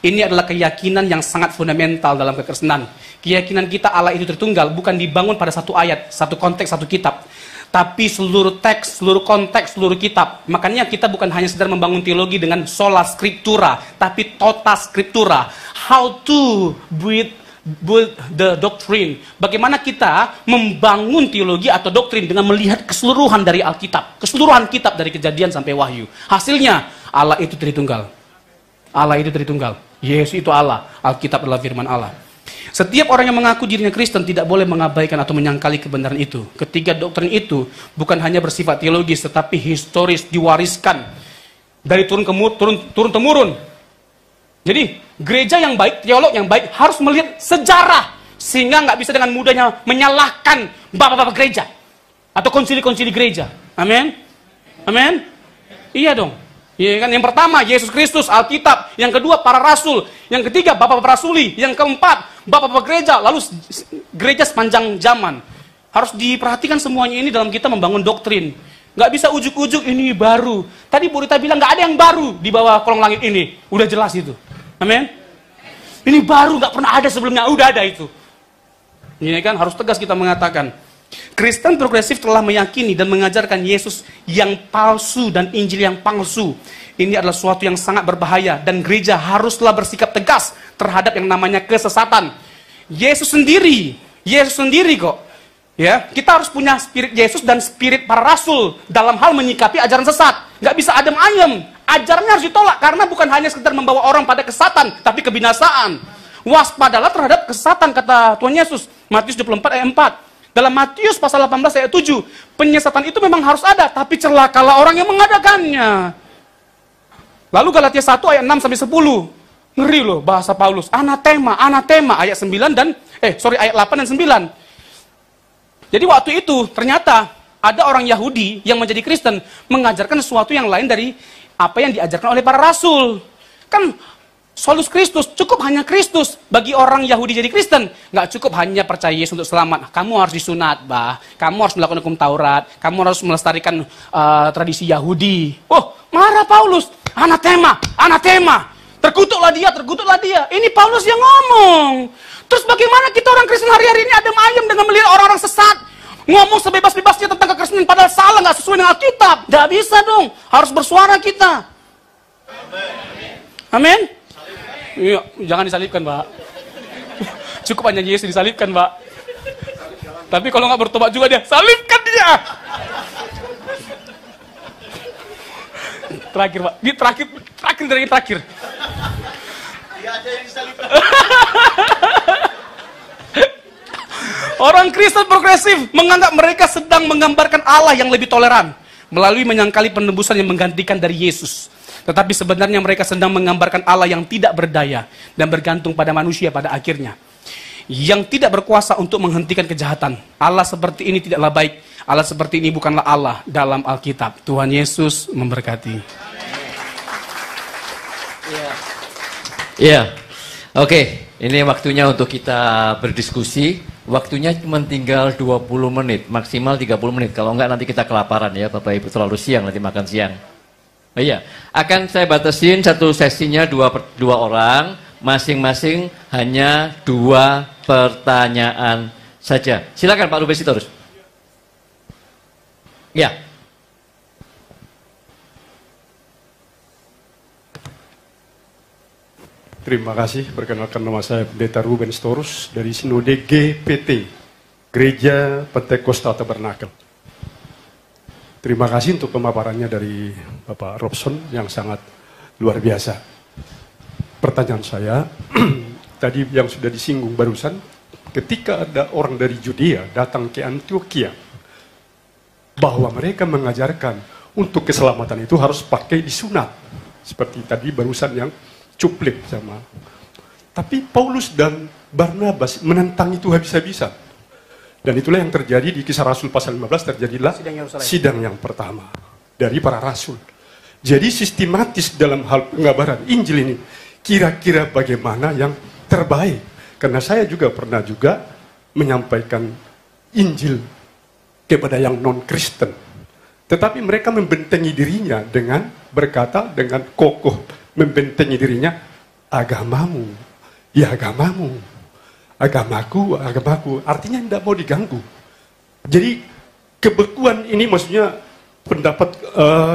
Speaker 2: Ini adalah keyakinan yang sangat fundamental dalam kekristenan. Keyakinan kita Allah itu Tritunggal bukan dibangun pada satu ayat, satu konteks, satu kitab, tapi seluruh teks, seluruh konteks, seluruh kitab. Makanya kita bukan hanya sedang membangun teologi dengan sola scriptura, tapi tota scriptura. How to build the doctrine. Bagaimana kita membangun teologi atau doktrin dengan melihat keseluruhan dari Alkitab, keseluruhan kitab dari Kejadian sampai Wahyu. Hasilnya Allah itu Tritunggal. Allah itu Tritunggal. Yesus itu Allah. Alkitab adalah firman Allah. Setiap orang yang mengaku dirinya Kristen tidak boleh mengabaikan atau menyangkali kebenaran itu. Ketiga doktrin itu bukan hanya bersifat teologis, tetapi historis, diwariskan dari turun-temurun. Jadi gereja yang baik, teolog yang baik harus melihat sejarah, sehingga nggak bisa dengan mudahnya menyalahkan bapak-bapak gereja atau konsili-konsili gereja. Amin, amin. Iya dong. Iya kan? Yang pertama Yesus Kristus, Alkitab. Yang kedua para rasul. Yang ketiga bapak-bapak rasuli. Yang keempat bapak-bapak gereja. Lalu gereja sepanjang zaman. Harus diperhatikan semuanya ini dalam kita membangun doktrin. Nggak bisa ujuk-ujuk ini baru. Tadi Bu Rita bilang nggak ada yang baru di bawah kolong langit ini. Udah jelas itu. Amin. Ini baru, nggak pernah ada sebelumnya. Udah ada itu. Ini kan harus tegas kita mengatakan. Kristen progresif telah meyakini dan mengajarkan Yesus yang palsu dan Injil yang palsu. Ini adalah suatu yang sangat berbahaya dan gereja haruslah bersikap tegas terhadap yang namanya kesesatan. Yesus sendiri kok. Ya, kita harus punya spirit Yesus dan spirit para rasul dalam hal menyikapi ajaran sesat. Nggak bisa adem ayem. Ajarannya harus ditolak karena bukan hanya sekedar membawa orang pada kesesatan, tapi kebinasaan. Waspadalah terhadap kesesatan, kata Tuhan Yesus. Matius 24 ayat 4. Dalam Matius pasal 18 ayat 7, penyesatan itu memang harus ada, tapi celakalah orang yang mengadakannya. Lalu Galatia 1 ayat 6 sampai 10. Ngeri loh bahasa Paulus. Anatema, anatema ayat 9 dan ayat 8 dan 9. Jadi waktu itu ternyata ada orang Yahudi yang menjadi Kristen mengajarkan sesuatu yang lain dari apa yang diajarkan oleh para rasul. Kan solus Kristus, cukup hanya Kristus. Bagi orang Yahudi jadi Kristen, nggak cukup hanya percaya Yesus untuk selamat. Kamu harus disunat, kamu harus melakukan hukum Taurat, kamu harus melestarikan tradisi Yahudi. Oh, marah Paulus. Anatema, anatema. Terkutuklah dia. Ini Paulus yang ngomong. Terus bagaimana kita orang Kristen hari-hari ini adem ayem dengan melihat orang-orang sesat ngomong sebebas-bebasnya tentang kekristenan padahal salah, nggak sesuai dengan Alkitab. Nggak bisa dong, harus bersuara kita. Amin. Iya, jangan disalibkan, Pak. Cukup hanya Yesus disalibkan, Pak. Tapi kalau nggak bertobat juga dia, salibkan dia. Terakhir, Pak. Ini terakhir. Dia aja yang disalibkan. Orang Kristen progresif menganggap mereka sedang menggambarkan Allah yang lebih toleran melalui menyangkali penebusan yang menggantikan dari Yesus. Tetapi sebenarnya mereka sedang menggambarkan Allah yang tidak berdaya dan bergantung pada manusia pada akhirnya. Yang tidak berkuasa untuk menghentikan kejahatan. Allah seperti ini tidaklah baik. Allah seperti ini bukanlah Allah dalam Alkitab. Tuhan Yesus memberkati.
Speaker 1: Iya. Oke, ini waktunya untuk kita berdiskusi. Waktunya cuma tinggal 20 menit, maksimal 30 menit. Kalau enggak nanti kita kelaparan ya, Bapak Ibu, terlalu siang nanti makan siang. Iya, akan saya batasin satu sesinya dua orang, masing-masing hanya 2 pertanyaan saja. Silakan Pak Ruben Sitorus. Ya.
Speaker 4: Terima kasih, perkenalkan nama saya Pendeta Ruben Sitorus dari Sinode GPT, Gereja Pentakosta Tabernakel. Terima kasih untuk pemaparannya dari Bapak Robson yang sangat luar biasa. Pertanyaan saya, tadi yang sudah disinggung barusan, ketika ada orang dari Judea datang ke Antioquia, bahwa mereka mengajarkan untuk keselamatan itu harus pakai disunat. Seperti tadi barusan yang cuplik sama. Tapi Paulus dan Barnabas menentang itu habis-habisan. Dan itulah yang terjadi di Kisah Rasul pasal 15, terjadilah sidang yang pertama dari para rasul. Jadi sistematis dalam hal pengabaran Injil ini, kira-kira bagaimana yang terbaik. Karena saya juga pernah menyampaikan Injil kepada yang non-Kristen. Tetapi mereka membentengi dirinya dengan berkata, dengan kokoh, membentengi dirinya, agamamu, ya agamamu. Agamaku, artinya tidak mau diganggu. Jadi kebekuan ini maksudnya pendapat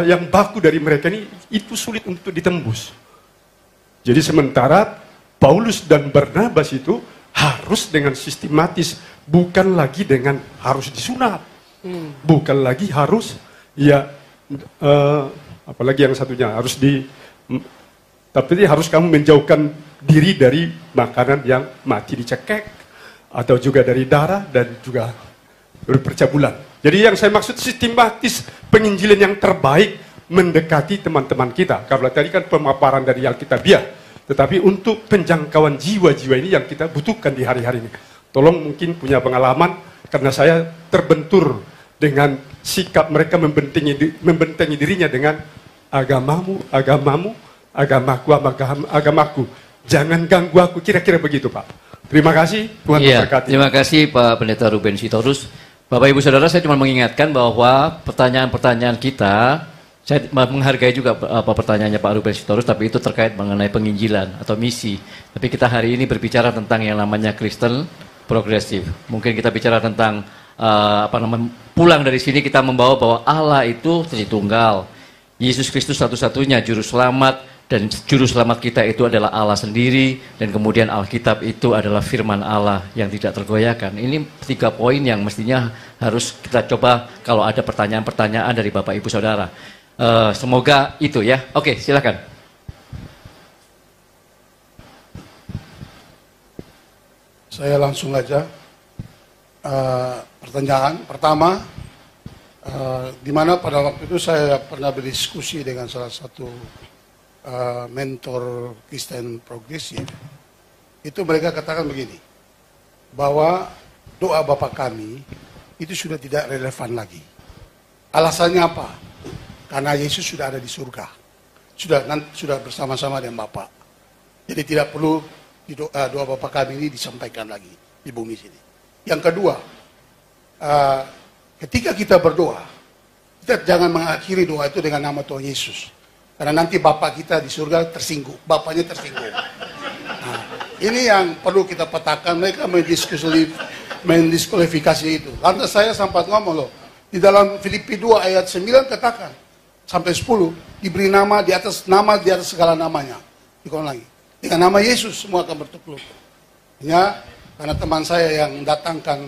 Speaker 4: yang baku dari mereka ini itu sulit untuk ditembus. Jadi sementara Paulus dan Barnabas itu harus dengan sistematis, bukan lagi dengan harus disunat, bukan lagi harus apalagi yang satunya harus tapi harus kamu menjauhkan diri dari makanan yang mati dicekek, atau juga dari darah dan juga dari percabulan. Jadi yang saya maksud sistematis penginjilan yang terbaik mendekati teman-teman kita. Karena tadi kan pemaparan dari Alkitabiah, tetapi untuk penjangkauan jiwa-jiwa ini yang kita butuhkan di hari-hari ini. Tolong mungkin punya pengalaman, karena saya terbentur dengan sikap mereka membentengi dirinya dengan agamamu, agamaku. Jangan ganggu aku, kira-kira begitu Pak. Terima kasih, Tuhan memberkati.
Speaker 1: Terima kasih Pak Pendeta Ruben Sitorus. Bapak Ibu Saudara, saya cuma mengingatkan bahwa pertanyaan-pertanyaan kita, saya menghargai juga pertanyaannya Pak Ruben Sitorus, tapi itu terkait mengenai penginjilan atau misi. Tapi kita hari ini berbicara tentang yang namanya Kristen progresif. Mungkin kita bicara tentang pulang dari sini kita membawa bahwa Allah itu Tritunggal. Yesus Kristus satu-satunya juru selamat, dan juru selamat kita itu adalah Allah sendiri, dan kemudian Alkitab itu adalah firman Allah yang tidak tergoyahkan. Ini 3 poin yang mestinya harus kita coba kalau ada pertanyaan-pertanyaan dari Bapak Ibu Saudara. Semoga itu ya. Oke, silakan.
Speaker 5: Saya langsung aja.
Speaker 3: pertanyaan. Pertama, di mana pada waktu itu saya pernah berdiskusi dengan salah satu mentor Kristen progresif. Itu mereka katakan begini, bahwa doa Bapa kami itu sudah tidak relevan lagi. Alasannya apa? Karena Yesus sudah ada di surga. Sudah bersama-sama dengan Bapa. Jadi tidak perlu doa Bapa kami ini disampaikan lagi di bumi sini. Yang kedua, ketika kita berdoa, kita jangan mengakhiri doa itu dengan nama Tuhan Yesus. Karena nanti Bapa kita di surga tersinggung, Bapaknya tersinggung. Nah, ini yang perlu kita petakan. Mereka mendiskualifikasi itu. Lantas saya sempat ngomong loh, di dalam Filipi 2 ayat 9 katakan, sampai 10, diberi nama di atas segala namanya. Dikon lagi. Dengan nama Yesus semua akan bertukar. Ya, karena teman saya yang datangkan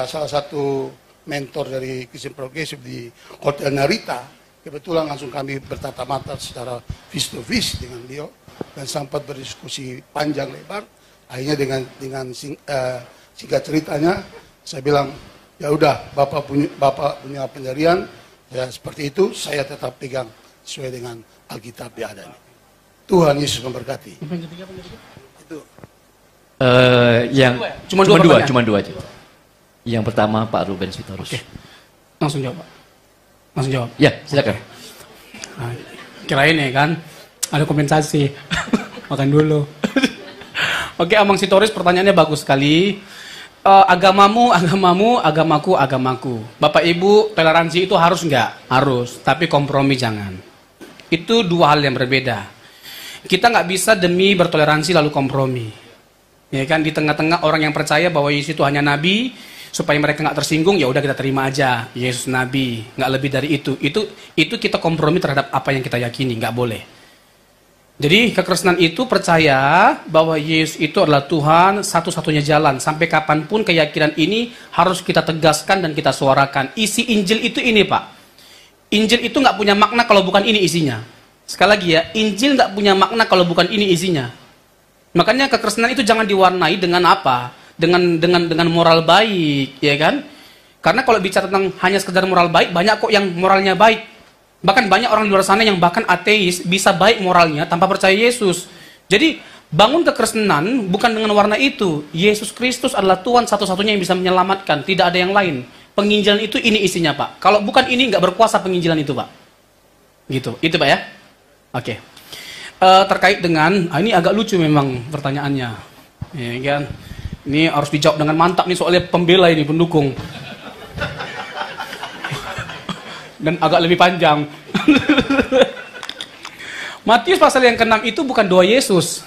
Speaker 3: salah satu mentor dari Kristen Progresif di Hotel Narita, kebetulan langsung kami bertatap mata secara face to face dengan beliau dan sempat berdiskusi panjang lebar. Akhirnya dengan singkat ceritanya saya bilang, ya udah Bapak punya pendirian, ya seperti itu saya tetap pegang sesuai dengan Alkitab yang ada ini. Tuhan Yesus memberkati. Itu.
Speaker 1: Yang
Speaker 2: Cuma
Speaker 1: dua aja. Yang pertama Pak Ruben Sitorus.
Speaker 2: Oke. Langsung jawab, Pak. Langsung jawab.
Speaker 1: Ya, silakan.
Speaker 2: Nah, kirain ya kan, ada kompensasi. Makan dulu. Oke, Amang Sitorus, pertanyaannya bagus sekali. Agamamu, agamaku. Bapak Ibu, toleransi itu harus nggak? Harus, tapi kompromi jangan. Itu dua hal yang berbeda. Kita nggak bisa demi bertoleransi lalu kompromi. Ya kan, di tengah-tengah orang yang percaya bahwa Yesus itu hanya nabi, supaya mereka nggak tersinggung, ya udah kita terima aja. Yesus nabi, nggak lebih dari itu. Itu kita kompromi terhadap apa yang kita yakini, nggak boleh. Jadi kekristenan itu percaya bahwa Yesus itu adalah Tuhan, satu-satunya jalan. Sampai kapanpun keyakinan ini harus kita tegaskan dan kita suarakan. Isi Injil itu ini, Pak. Injil itu nggak punya makna kalau bukan ini isinya. Sekali lagi ya, Injil nggak punya makna kalau bukan ini isinya. Makanya kekristenan itu jangan diwarnai dengan apa? Dengan moral baik, ya kan? Karena kalau bicara tentang hanya sekedar moral baik, banyak kok yang moralnya baik. Bahkan banyak orang di luar sana yang bahkan ateis bisa baik moralnya tanpa percaya Yesus. Jadi bangun kekristenan bukan dengan warna itu. Yesus Kristus adalah Tuhan satu-satunya yang bisa menyelamatkan, tidak ada yang lain. Penginjilan itu ini isinya, Pak. Kalau bukan ini nggak berkuasa penginjilan itu, Pak. Gitu, itu Pak ya. Oke. Terkait dengan, ini agak lucu memang pertanyaannya, ya kan? Ini harus dijawab dengan mantap nih soalnya pembela ini pendukung. Dan agak lebih panjang. Matius pasal yang ke-6 itu bukan doa Yesus.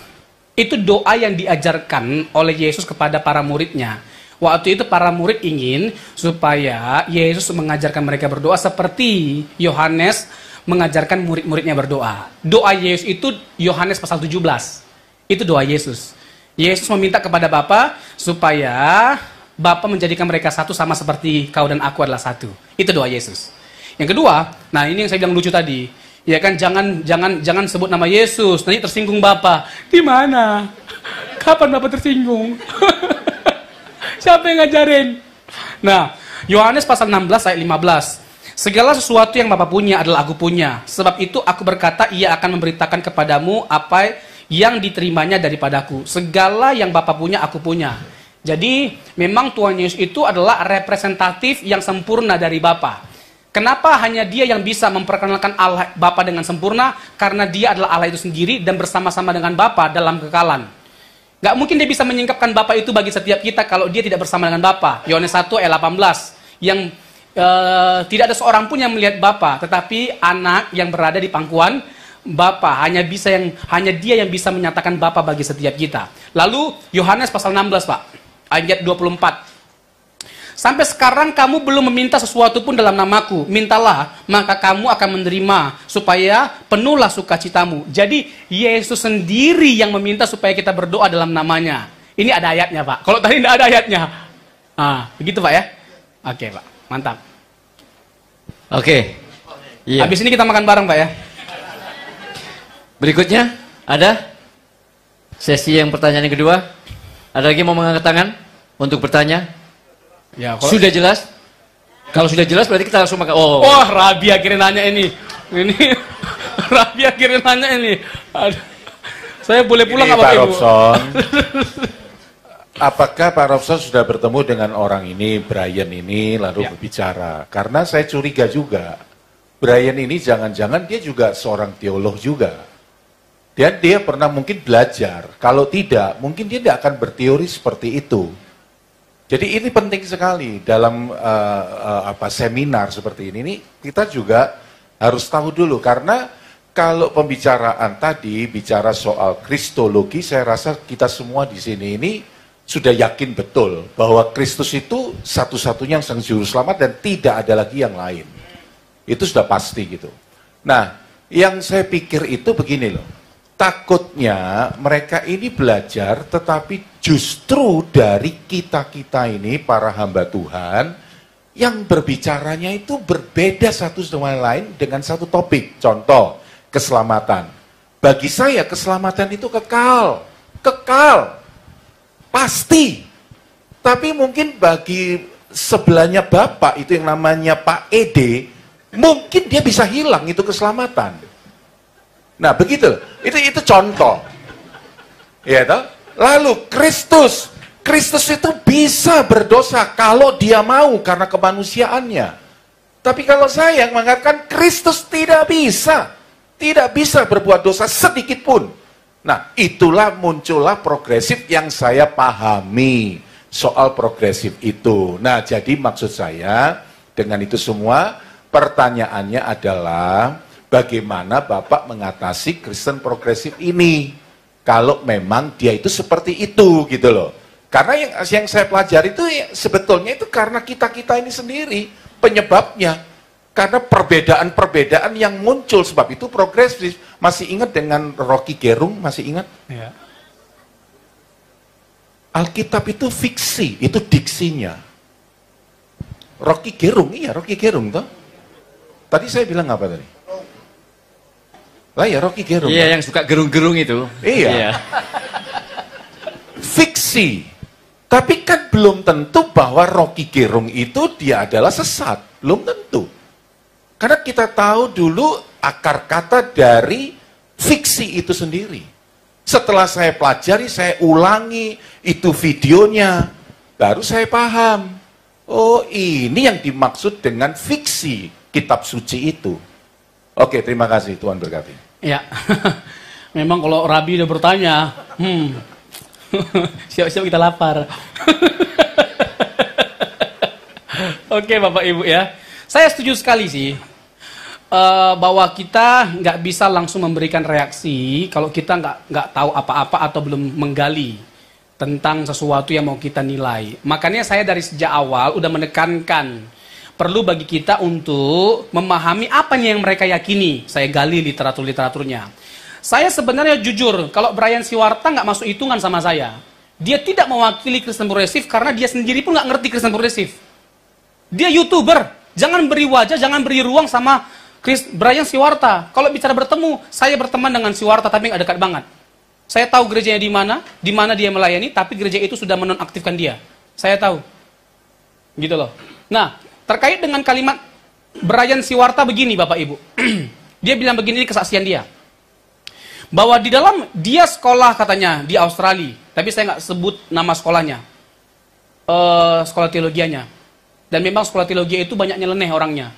Speaker 2: Itu doa yang diajarkan oleh Yesus kepada para muridnya. Waktu itu para murid ingin supaya Yesus mengajarkan mereka berdoa seperti Yohanes mengajarkan murid-muridnya berdoa. Doa Yesus itu Yohanes pasal 17. Itu doa Yesus. Yesus meminta kepada Bapa supaya Bapa menjadikan mereka satu sama seperti kau dan aku adalah satu. Itu doa Yesus. Yang kedua, nah ini yang saya bilang lucu tadi. Ya kan, jangan sebut nama Yesus, nanti tersinggung Bapa. Di mana? Kapan Bapa tersinggung? Siapa yang ngajarin? Nah, Yohanes pasal 16 ayat 15. Segala sesuatu yang Bapa punya adalah aku punya. Sebab itu aku berkata, ia akan memberitakan kepadamu apa yang diterimanya daripadaku. Segala yang Bapa punya, aku punya. Jadi, memang Tuhan Yesus itu adalah representatif yang sempurna dari Bapa. Kenapa hanya dia yang bisa memperkenalkan Allah Bapa dengan sempurna? Karena dia adalah Allah itu sendiri dan bersama-sama dengan Bapa dalam kekalan. Gak mungkin dia bisa menyingkapkan Bapa itu bagi setiap kita kalau dia tidak bersama dengan Bapa. Yohanes 1 ayat 18. Yang tidak ada seorang pun yang melihat Bapa, tetapi anak yang berada di pangkuan Bapa. Hanya dia yang bisa menyatakan Bapa bagi setiap kita. Lalu Yohanes pasal 16, Pak, ayat 24. Sampai sekarang kamu belum meminta sesuatu pun dalam namaku. Mintalah, maka kamu akan menerima, supaya penuhlah sukacitamu. Jadi Yesus sendiri yang meminta supaya kita berdoa dalam namanya. Ini ada ayatnya, Pak. Kalau tadi tidak ada ayatnya. Begitu, Pak ya. Oke, Pak. Mantap.
Speaker 1: Oke. Iya.
Speaker 2: Habis ini kita makan bareng, Pak ya.
Speaker 1: Berikutnya ada sesi yang pertanyaan yang kedua. Ada lagi mau mengangkat tangan untuk bertanya?
Speaker 2: Ya, kalau...
Speaker 1: Sudah jelas? Kalau sudah jelas berarti kita langsung makan. Oh.
Speaker 2: Wah, Rabi akhirnya nanya ini. Ini Rabi akhirnya nanya ini. Aduh. Saya boleh pulang nggak Bapak Ibu?
Speaker 5: Robson, apakah Pak Robson sudah bertemu dengan orang ini, Brian ini, lalu berbicara? Karena saya curiga juga, Brian ini jangan-jangan dia juga seorang teolog juga. Dan dia pernah mungkin belajar. Kalau tidak, mungkin dia tidak akan berteori seperti itu. Jadi ini penting sekali dalam seminar seperti ini. Kita juga harus tahu dulu, karena kalau pembicaraan tadi bicara soal kristologi, saya rasa kita semua di sini ini sudah yakin betul bahwa Kristus itu satu-satunya yang sang juru selamat dan tidak ada lagi yang lain. Itu sudah pasti gitu. Nah, yang saya pikir itu begini loh. Takutnya mereka ini belajar, tetapi justru dari kita-kita ini, para hamba Tuhan, yang berbicaranya itu berbeda satu sama lain dengan satu topik. Contoh, keselamatan. Bagi saya keselamatan itu kekal. Kekal. Pasti. Tapi mungkin bagi sebelahnya Bapak, itu yang namanya Pak Ede, mungkin dia bisa hilang itu keselamatan. Nah begitu, itu contoh. Ya toh? Lalu Kristus itu bisa berdosa kalau dia mau karena kemanusiaannya. Tapi kalau saya mengatakan Kristus tidak bisa berbuat dosa sedikit pun. Nah itulah muncullah progresif yang saya pahami soal progresif itu. Nah jadi maksud saya dengan itu semua pertanyaannya adalah bagaimana Bapak mengatasi Kristen progresif ini? Kalau memang dia itu seperti itu gitu loh. Karena yang saya pelajari itu sebetulnya itu karena kita-kita ini sendiri penyebabnya. Karena perbedaan-perbedaan yang muncul, sebab itu progresif. Masih ingat dengan Rocky Gerung? Masih ingat?
Speaker 2: Ya.
Speaker 5: Alkitab itu fiksi, itu diksinya. Rocky Gerung, iya Rocky Gerung toh. Tadi saya bilang apa tadi? Lah ya Rocky Gerung.
Speaker 1: Iya, yang suka gerung-gerung itu.
Speaker 5: Iya. Fiksi. Tapi kan belum tentu bahwa Rocky Gerung itu dia adalah sesat. Belum tentu. Karena kita tahu dulu akar kata dari fiksi itu sendiri. Setelah saya pelajari, saya ulangi itu videonya. Baru saya paham. Oh ini yang dimaksud dengan fiksi kitab suci itu. Oke, terima kasih. Tuhan berkati.
Speaker 2: Ya, memang kalau Rabi udah bertanya, siap-siap kita lapar. Oke Bapak Ibu ya, saya setuju sekali sih bahwa kita nggak bisa langsung memberikan reaksi kalau kita nggak tahu apa-apa atau belum menggali tentang sesuatu yang mau kita nilai. Makanya saya dari sejak awal udah menekankan perlu bagi kita untuk memahami apa yang mereka yakini. Saya gali literaturnya. Saya sebenarnya jujur, kalau Brian Siwarta nggak masuk hitungan sama saya. Dia tidak mewakili Kristen progresif karena dia sendiri pun nggak ngerti Kristen progresif. Dia YouTuber. Jangan beri wajah, jangan beri ruang sama Brian Siwarta. Kalau bicara bertemu, saya berteman dengan Siwarta tapi nggak dekat banget. Saya tahu gerejanya di mana dia melayani, tapi gereja itu sudah menonaktifkan dia. Saya tahu. Gitu loh. Nah, terkait dengan kalimat Brian Siwarta begini Bapak Ibu. Dia bilang begini di kesaksian dia. Bahwa di dalam dia sekolah katanya di Australia. Tapi saya nggak sebut nama sekolahnya. Sekolah teologianya. Dan memang sekolah teologi itu banyak nyeleneh orangnya.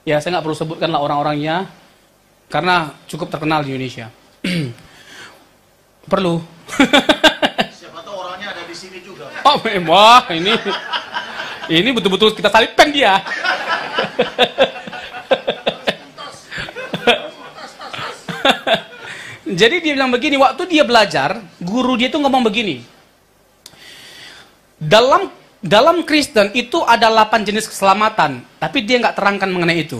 Speaker 2: Ya saya nggak perlu sebutkan lah orang-orangnya. Karena cukup terkenal di Indonesia. Perlu.
Speaker 5: Siapa tahu orangnya ada di sini juga.
Speaker 2: Oh wah ini betul-betul kita salibkan dia. Jadi dia bilang begini, waktu dia belajar, guru dia itu ngomong begini. Dalam Kristen itu ada 8 jenis keselamatan, tapi dia nggak terangkan mengenai itu.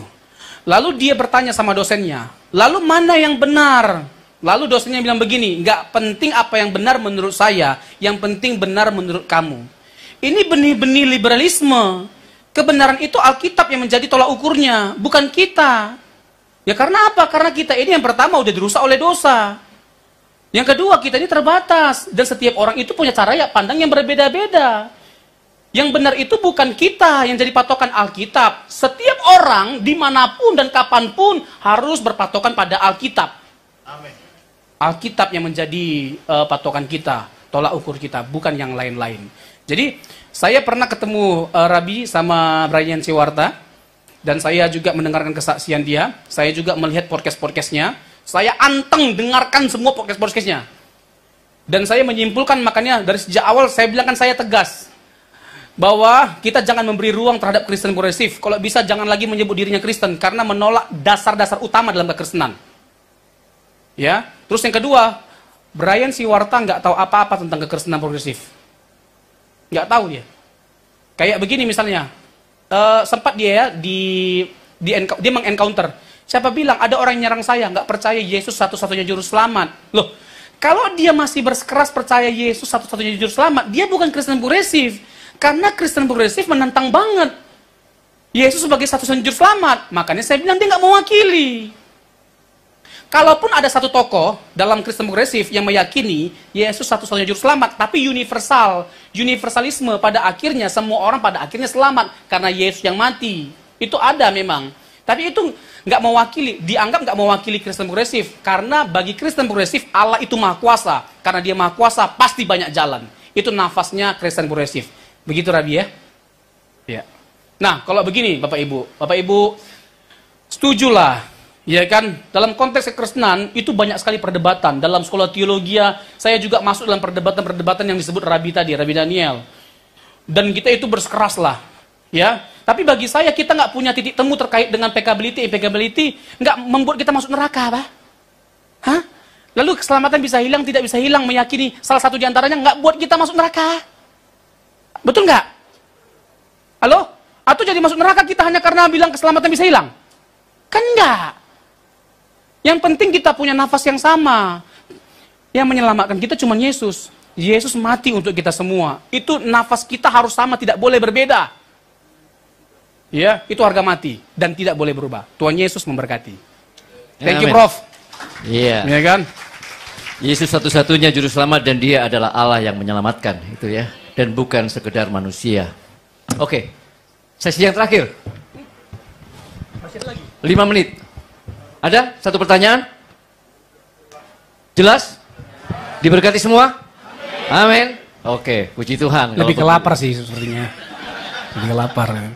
Speaker 2: Lalu dia bertanya sama dosennya, lalu mana yang benar? Lalu dosennya bilang begini, nggak penting apa yang benar menurut saya, yang penting benar menurut kamu. Ini benih-benih liberalisme. Kebenaran itu Alkitab yang menjadi tolak ukurnya, bukan kita. Ya karena apa? Karena kita ini yang pertama udah dirusak oleh dosa. Yang kedua, kita ini terbatas. Dan setiap orang itu punya cara pandang yang berbeda-beda. Yang benar itu bukan kita yang jadi patokan Alkitab. Setiap orang dimanapun dan kapanpun harus berpatokan pada Alkitab.
Speaker 3: Amin.
Speaker 2: Alkitab yang menjadi patokan kita, tolak ukur kita, bukan yang lain-lain. Jadi saya pernah ketemu Rabi sama Brian Siwarta, dan saya juga mendengarkan kesaksian dia. Saya juga melihat podcast-podcastnya. Saya anteng dengarkan semua podcast-podcastnya. Dan saya menyimpulkan, makanya dari sejak awal saya bilang kan saya tegas bahwa kita jangan memberi ruang terhadap Kristen progresif. Kalau bisa jangan lagi menyebut dirinya Kristen karena menolak dasar-dasar utama dalam kekristenan. Ya, terus yang kedua, Brian Siwarta nggak tahu apa-apa tentang kekristenan progresif. Nggak tahu dia. Kayak begini misalnya, sempat dia ya dia mengencounter. Siapa bilang ada orang yang nyerang saya nggak percaya Yesus satu-satunya juru selamat. Loh, kalau dia masih bersikeras percaya Yesus satu-satunya juru selamat, dia bukan Kristen progresif. Karena Kristen progresif menentang banget Yesus sebagai satu-satunya juru selamat. Makanya saya bilang dia nggak mewakili. Kalaupun ada satu tokoh dalam Kristen progresif yang meyakini Yesus satu-satunya juru selamat, tapi universal, universalisme pada akhirnya semua orang pada akhirnya selamat karena Yesus yang mati. Itu ada memang. Tapi itu nggak mewakili, dianggap nggak mewakili Kristen progresif. Karena bagi Kristen progresif Allah itu maha kuasa. Karena dia maha kuasa pasti banyak jalan. Itu nafasnya Kristen progresif. Begitu Rabi ya? Ya. Nah, kalau begini Bapak Ibu setujulah, ya kan? Dalam konteks kekristenan itu banyak sekali perdebatan. Dalam sekolah teologi saya juga masuk dalam perdebatan-perdebatan yang disebut Rabi tadi, Rabi Daniel. Dan kita itu bersikeras lah, ya. Tapi bagi saya kita nggak punya titik temu terkait dengan peccability, impeccability, nggak membuat kita masuk neraka, Pak. Hah? Lalu keselamatan bisa hilang, tidak bisa hilang, meyakini salah satu diantaranya nggak buat kita masuk neraka. Betul nggak? Halo? Atau jadi masuk neraka kita hanya karena bilang keselamatan bisa hilang? Kan enggak. Yang penting kita punya nafas yang sama. Yang menyelamatkan kita cuma Yesus. Yesus mati untuk kita semua. Itu nafas kita harus sama, tidak boleh berbeda. Ya, itu harga mati dan tidak boleh berubah. Tuhan Yesus memberkati. Thank you, Prof.
Speaker 1: Iya.
Speaker 2: Ya kan?
Speaker 1: Yesus satu-satunya juru selamat dan dia adalah Allah yang menyelamatkan, itu ya. Dan bukan sekedar manusia. Oke. Sesi yang terakhir. 5 menit. Ada satu pertanyaan? Jelas? Diberkati semua? Amin. Oke, puji Tuhan.
Speaker 2: Lebih ke lapar sih sepertinya. Lebih ke lapar. Ya.